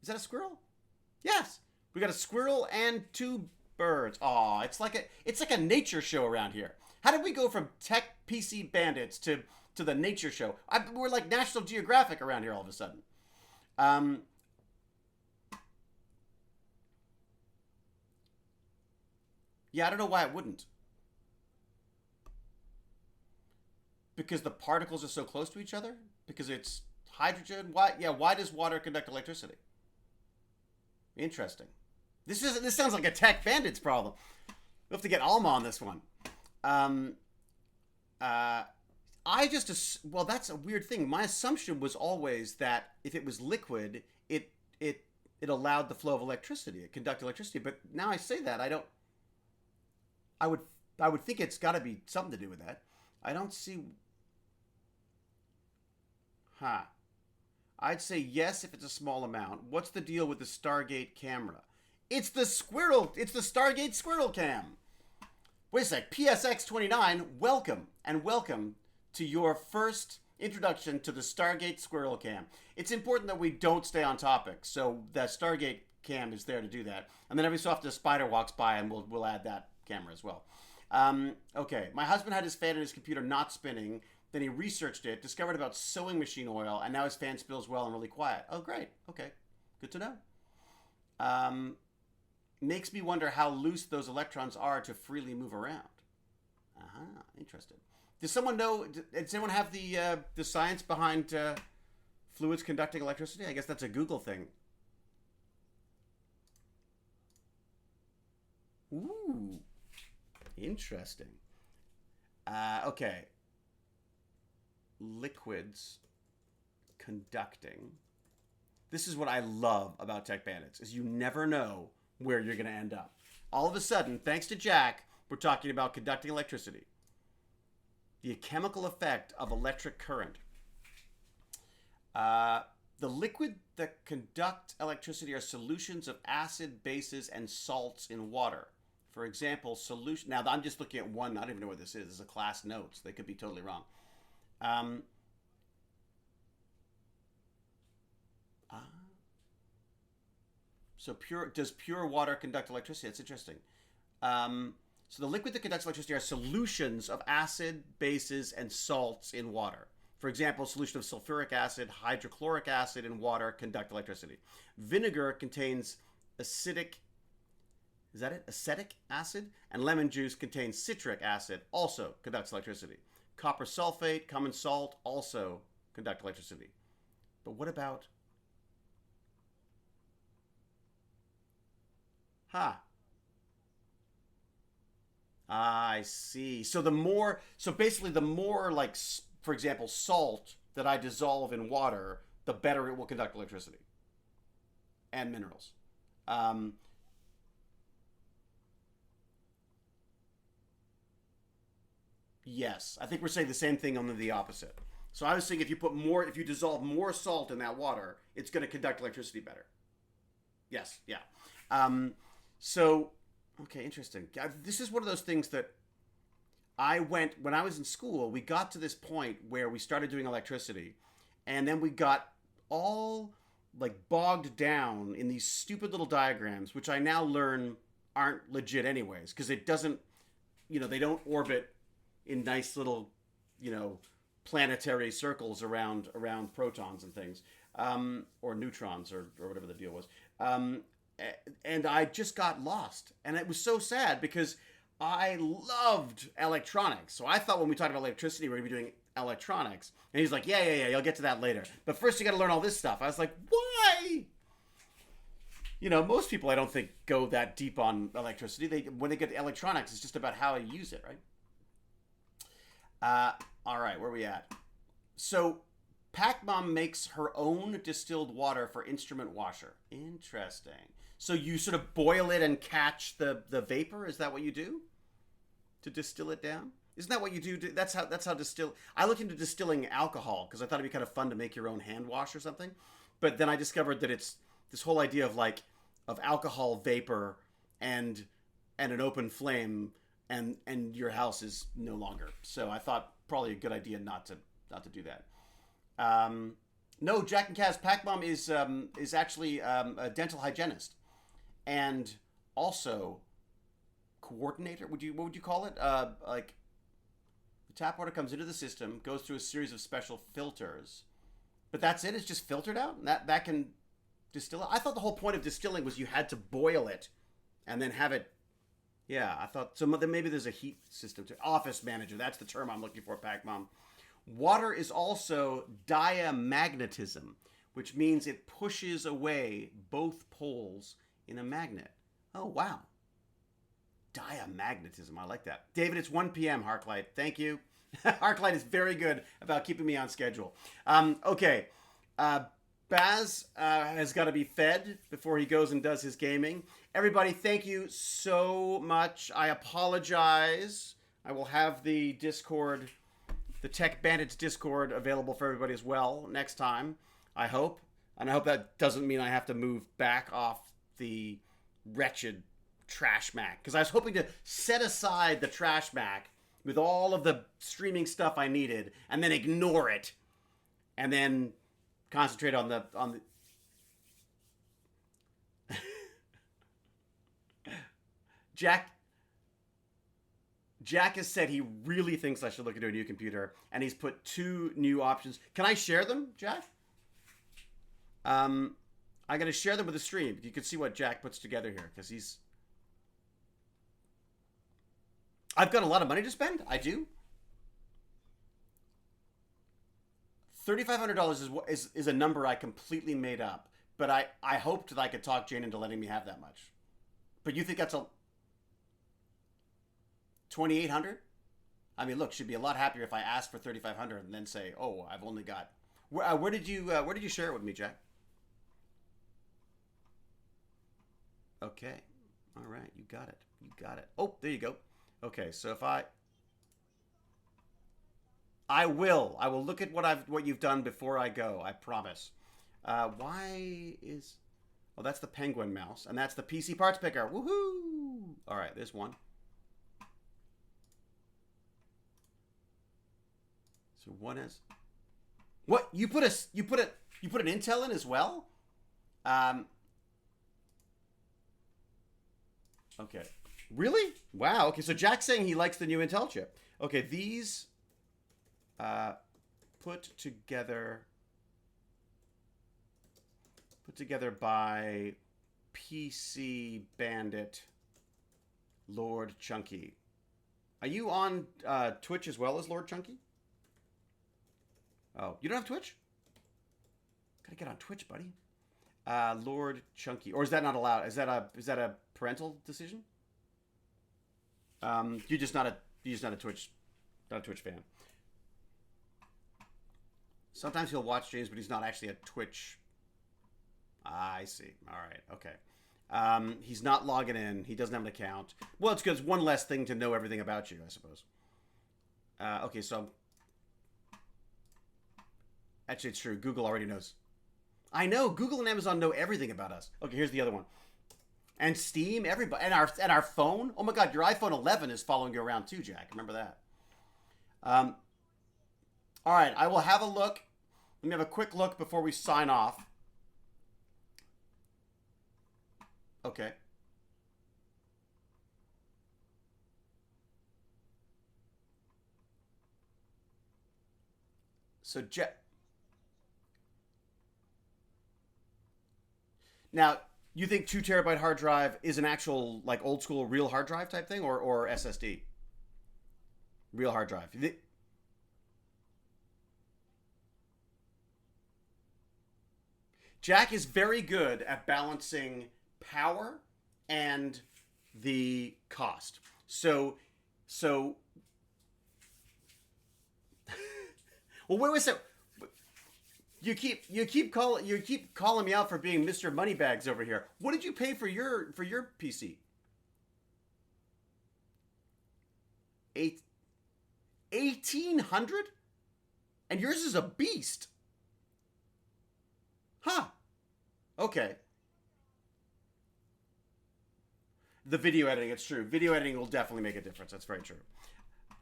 Is that a squirrel? Yes. We got a squirrel and two birds. Aw, it's like a nature show around here. How did we go from Tech PC Bandits to the nature show? We're like National Geographic around here all of a sudden. Yeah, I don't know why it wouldn't. Because the particles are so close to each other? Because it's hydrogen? Why does water conduct electricity? Interesting. This sounds like a Tech Bandits problem. We'll have to get Alma on this one. Well, that's a weird thing. My assumption was always that if it was liquid, it allowed the flow of electricity. It conducted electricity. But now I say that, I would think it's got to be something to do with that. I don't see. Huh. I'd say yes if it's a small amount. What's the deal with the Stargate camera? It's the Stargate squirrel cam. Wait a sec. PSX29, welcome to your first introduction to the Stargate squirrel cam. It's important that we don't stay on topic, so that Stargate cam is there to do that. And then every so often a spider walks by and we'll add that camera as well. Okay, my husband had his fan in his computer not spinning. Then he researched it, discovered about sewing machine oil, and now his fan spills well and really quiet. Oh, great. Okay, good to know. Makes me wonder how loose those electrons are to freely move around. Interesting. Does someone know? Does anyone have the science behind fluids conducting electricity? I guess that's a Google thing. Ooh, interesting. Okay. Liquids conducting. This is what I love about Tech Bandits, is you never know where you're going to end up. All of a sudden, thanks to Jack, we're talking about conducting electricity. The chemical effect of electric current. The liquid that conduct electricity are solutions of acid, bases, and salts in water. For example, solution. Now, I'm just looking at one. I don't even know what this is. This is a class notes. They could be totally wrong. So does pure water conduct electricity? That's interesting. So the liquid that conducts electricity are solutions of acid, bases, and salts in water. For example, solution of sulfuric acid, hydrochloric acid in water conduct electricity. Vinegar contains acidic Is that it? Acetic acid. And lemon juice contains citric acid, also conducts electricity. Copper sulfate, common salt, also conduct electricity. But what about... I see. So basically the more, like, for example, salt that I dissolve in water, the better it will conduct electricity and minerals. Yes, I think we're saying the same thing, only the opposite. So I was saying if you dissolve more salt in that water, it's going to conduct electricity better. Yes, yeah. So, okay, interesting. This is one of those things that when I was in school, we got to this point where we started doing electricity, and then we got all like bogged down in these stupid little diagrams, which I now learn aren't legit anyways, because it doesn't, they don't orbit in nice little, planetary circles around protons and things, or neutrons or whatever the deal was. And I just got lost, and it was so sad because I loved electronics. So I thought when we talked about electricity, we were going to be doing electronics. And he's like, yeah, you'll get to that later. But first you got to learn all this stuff. I was like, why? Most people I don't think go that deep on electricity. When they get to electronics, it's just about how you use it, right? All right, where are we at? So Pac-Mom makes her own distilled water for instrument washer. Interesting. So you sort of boil it and catch the vapor? Is that what you do? To distill it down? Isn't that what you do? That's how distill... I looked into distilling alcohol because I thought it'd be kind of fun to make your own hand wash or something. But then I discovered that it's this whole idea of alcohol vapor and an open flame and your house is no longer. So I thought probably a good idea not to do that. No, Jack and Kaz, Pac-Mom is actually a dental hygienist and also coordinator. What would you call it? Like the tap water comes into the system, goes through a series of special filters, but that's it. It's just filtered out. And that can distill it. I thought the whole point of distilling was you had to boil it and then have it. Yeah, I thought so. Maybe there's a heat system to office manager. That's the term I'm looking for, Pac-Mom. Water is also diamagnetism, which means it pushes away both poles in a magnet. Oh, wow. Diamagnetism. I like that. David, it's 1 p.m., Harklight. Thank you. Harklight is very good about keeping me on schedule. Okay. Baz has got to be fed before he goes and does his gaming. Everybody, thank you so much. I apologize. I will have the Discord, the TechBandits Discord, available for everybody as well next time, I hope. And I hope that doesn't mean I have to move back off the wretched Trash Mac. Because I was hoping to set aside the Trash Mac with all of the streaming stuff I needed and then ignore it. And then concentrate on the Jack has said he really thinks I should look into a new computer, and he's put 2 new options. Can I share them, Jack? I'm going to share them with the stream. You can see what Jack puts together here, because I've got a lot of money to spend. I do. $3,500 is a number I completely made up, but I hoped that I could talk Jane into letting me have that much. But you think that's a... $2,800? I mean, look, she'd be a lot happier if I asked for $3,500 and then say, "Oh, I've only got." Where did you share it with me, Jack? Okay, all right, you got it. Oh, there you go. Okay, so if I will look at what you've done before I go. I promise. Why is? Oh, that's the Penguin mouse, and that's the PC parts picker. Woohoo! All right, there's one. So one is what you put an Intel in as well. Okay, really? Wow. Okay, so Jack's saying he likes the new Intel chip. Okay, these put together by PC Bandit Lord Chunky. Are you on Twitch as well as Lord Chunky? Oh, you don't have Twitch? Gotta get on Twitch, buddy. Lord Chunky, or is that not allowed? Is that a parental decision? You're just not a Twitch fan. Sometimes he'll watch James, but he's not actually a Twitch. I see. All right. Okay. He's not logging in. He doesn't have an account. Well, it's because one less thing to know everything about you, I suppose. Okay, so actually, it's true. Google already knows. I know. Google and Amazon know everything about us. Okay, here's the other one. And Steam, everybody, and our phone. Oh my God, your iPhone 11 is following you around too, Jack. Remember that. All right, I will have a look. Let me have a quick look before we sign off. Okay. So, now, you think 2 terabyte hard drive is an actual, like, old school real hard drive type thing, or SSD? Real hard drive. Jack is very good at balancing power and the cost. So well, wait a second. You keep calling me out for being Mr. Moneybags over here. What did you pay for your PC? 1,800? And yours is a beast. Huh. Okay. The video editing, it's true. Video editing will definitely make a difference. That's very true.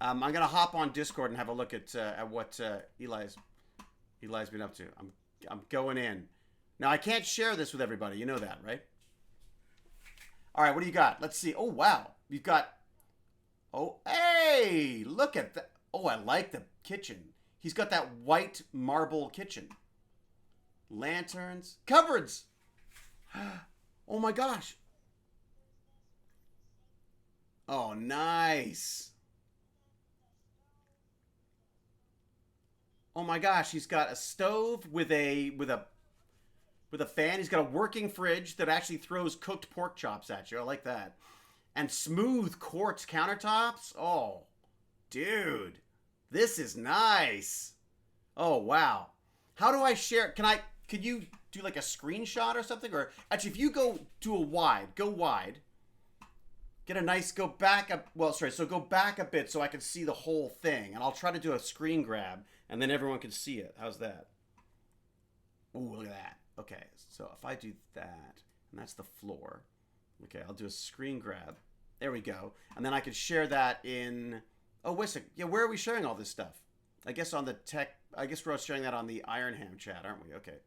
I'm going to hop on Discord and have a look at what Eli's been up to. I'm going in. Now, I can't share this with everybody. You know that, right? All right, what do you got? Let's see. Oh, wow. You've got... Oh, hey! Look at that. Oh, I like the kitchen. He's got that white marble kitchen. Lanterns. Cupboards! Oh, my gosh. Oh, nice. Oh my gosh, he's got a stove with a fan. He's got a working fridge that actually throws cooked pork chops at you. I like that. And smooth quartz countertops. Oh, dude. This is nice. Oh, wow. How do I share? Could you do like a screenshot or something? Or actually, if you go wide. Get a nice, go back up. Well, sorry. So go back a bit so I can see the whole thing. And I'll try to do a screen grab and then everyone can see it. How's that? Ooh, look at that. Okay. So if I do that, and that's the floor. Okay. I'll do a screen grab. There we go. And then I can share that in, oh, wait a second. Yeah. Where are we sharing all this stuff? I guess on the I guess we're sharing that on the Ironham chat, aren't we? Okay.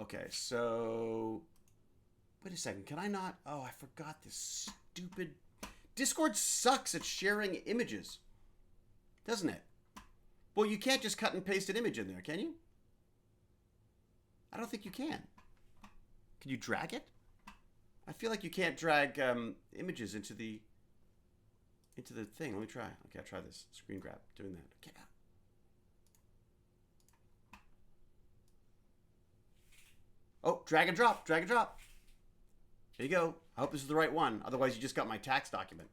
Okay. So wait a second. Can I not? Oh, I forgot this stupid... Discord sucks at sharing images. Doesn't it? Well, you can't just cut and paste an image in there, can you? I don't think you can. Can you drag it? I feel like you can't drag images into the thing. Let me try. Okay, I'll try this. Screen grab. Doing that. Okay. Oh, drag and drop. Drag and drop. There you go. I hope this is the right one. Otherwise, you just got my tax document.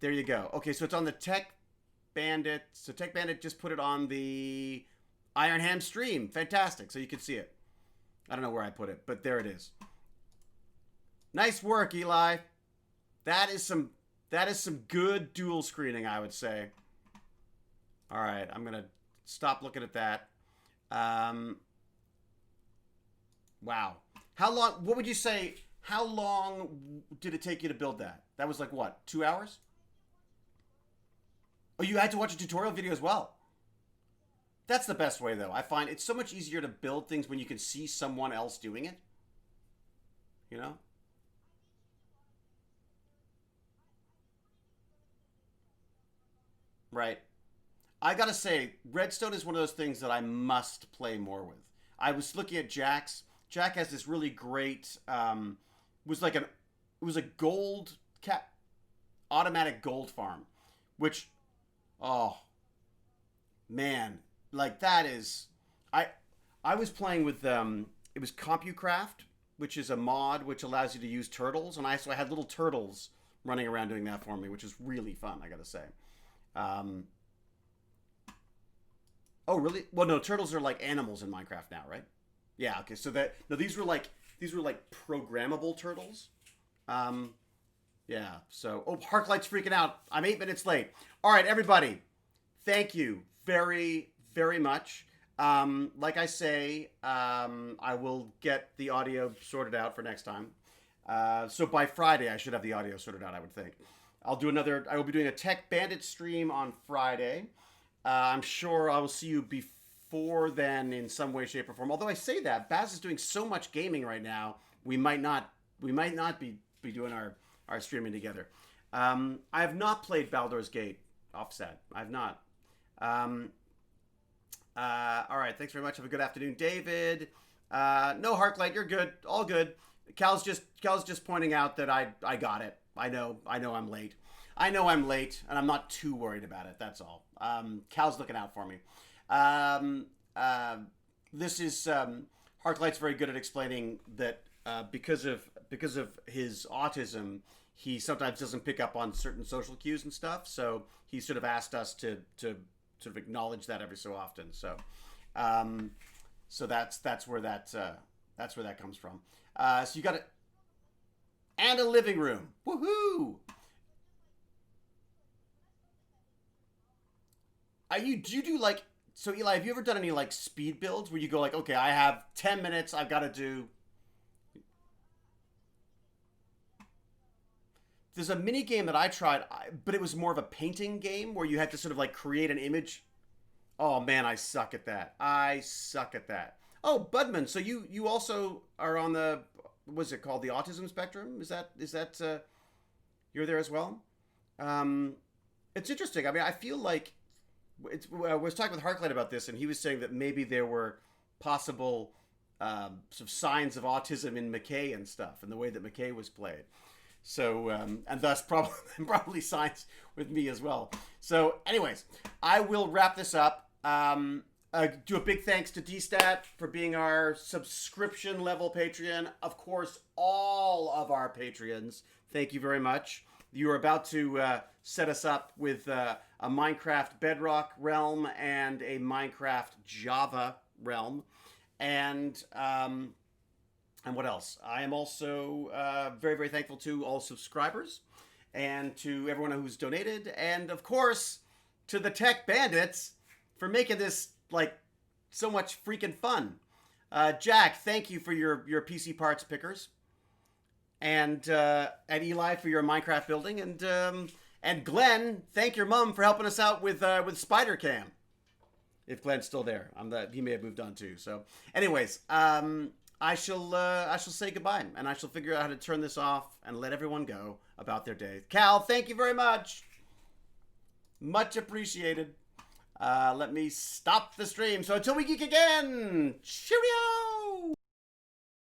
There you go. Okay, so it's on the TechBandit. So TechBandit just put it on the Ironham stream. Fantastic. So you can see it. I don't know where I put it, but there it is. Nice work, Eli. That is some good dual screening, I would say. All right, I'm going to stop looking at that. Wow. How long, what would you say, how long did it take you to build that? That was like what, 2 hours? Oh, you had to watch a tutorial video as well. That's the best way, though. I find it's so much easier to build things when you can see someone else doing it. You know? Right. I gotta say, Redstone is one of those things that I must play more with. I was looking at Jack's. Jack has this really great was like it was a gold cat automatic gold farm, which, oh man, like that is, I was playing with it was CompuCraft, which is a mod which allows you to use turtles, and I had little turtles running around doing that for me, which is really fun, I gotta say. Oh really? Well, no, turtles are like animals in Minecraft now, right? Yeah. Okay. So these were like programmable turtles. Yeah. So Harklight's freaking out. I'm 8 minutes late. All right, everybody. Thank you very very much. Like I say, I will get the audio sorted out for next time. So by Friday, I should have the audio sorted out, I would think. I will be doing a TechBandits stream on Friday. I'm sure I will see you before then in some way, shape, or form. Although I say that, Baz is doing so much gaming right now, we might not be doing our streaming together. I have not played Baldur's Gate offset. I have not. All right, thanks very much. Have a good afternoon, David. No, Harklight, you're good. All good. Cal's just pointing out that I got it. I know I'm late. I know I'm late, and I'm not too worried about it. That's all. Cal's looking out for me. This is Harklight's very good at explaining that because of his autism, he sometimes doesn't pick up on certain social cues and stuff. So he sort of asked us to sort of acknowledge that every so often. So, so that's where that comes from. So you got it, and a living room. Woohoo! Do you do like, so Eli, have you ever done any like speed builds where you go like, okay, I have 10 minutes, I've got to do. There's a mini game that I tried, but it was more of a painting game where you had to sort of like create an image. Oh man, I suck at that. Oh, Budman, so you also are on the, what's it called, the autism spectrum? Is that you're there as well? It's interesting. I mean, I feel like I was talking with Harklight about this, and he was saying that maybe there were possible sort of signs of autism in McKay and stuff, and the way that McKay was played. So, and thus probably signs with me as well. So, anyways, I will wrap this up. Do a big thanks to DStat for being our subscription level Patreon. Of course, all of our Patreons, thank you very much. You are about to set us up with a Minecraft Bedrock realm and a Minecraft Java realm. And what else? I am also very, very thankful to all subscribers and to everyone who's donated. And, of course, to the TechBandits for making this, like, so much freaking fun. Jack, thank you for your PC parts pickers. And Eli for your Minecraft building. And Glenn, thank your mom for helping us out with Spider Cam. If Glenn's still there. He may have moved on too. So, anyways, I shall say goodbye, and I shall figure out how to turn this off and let everyone go about their day. Cal, thank you very much. Much appreciated. Let me stop the stream. So until we geek again, cheerio!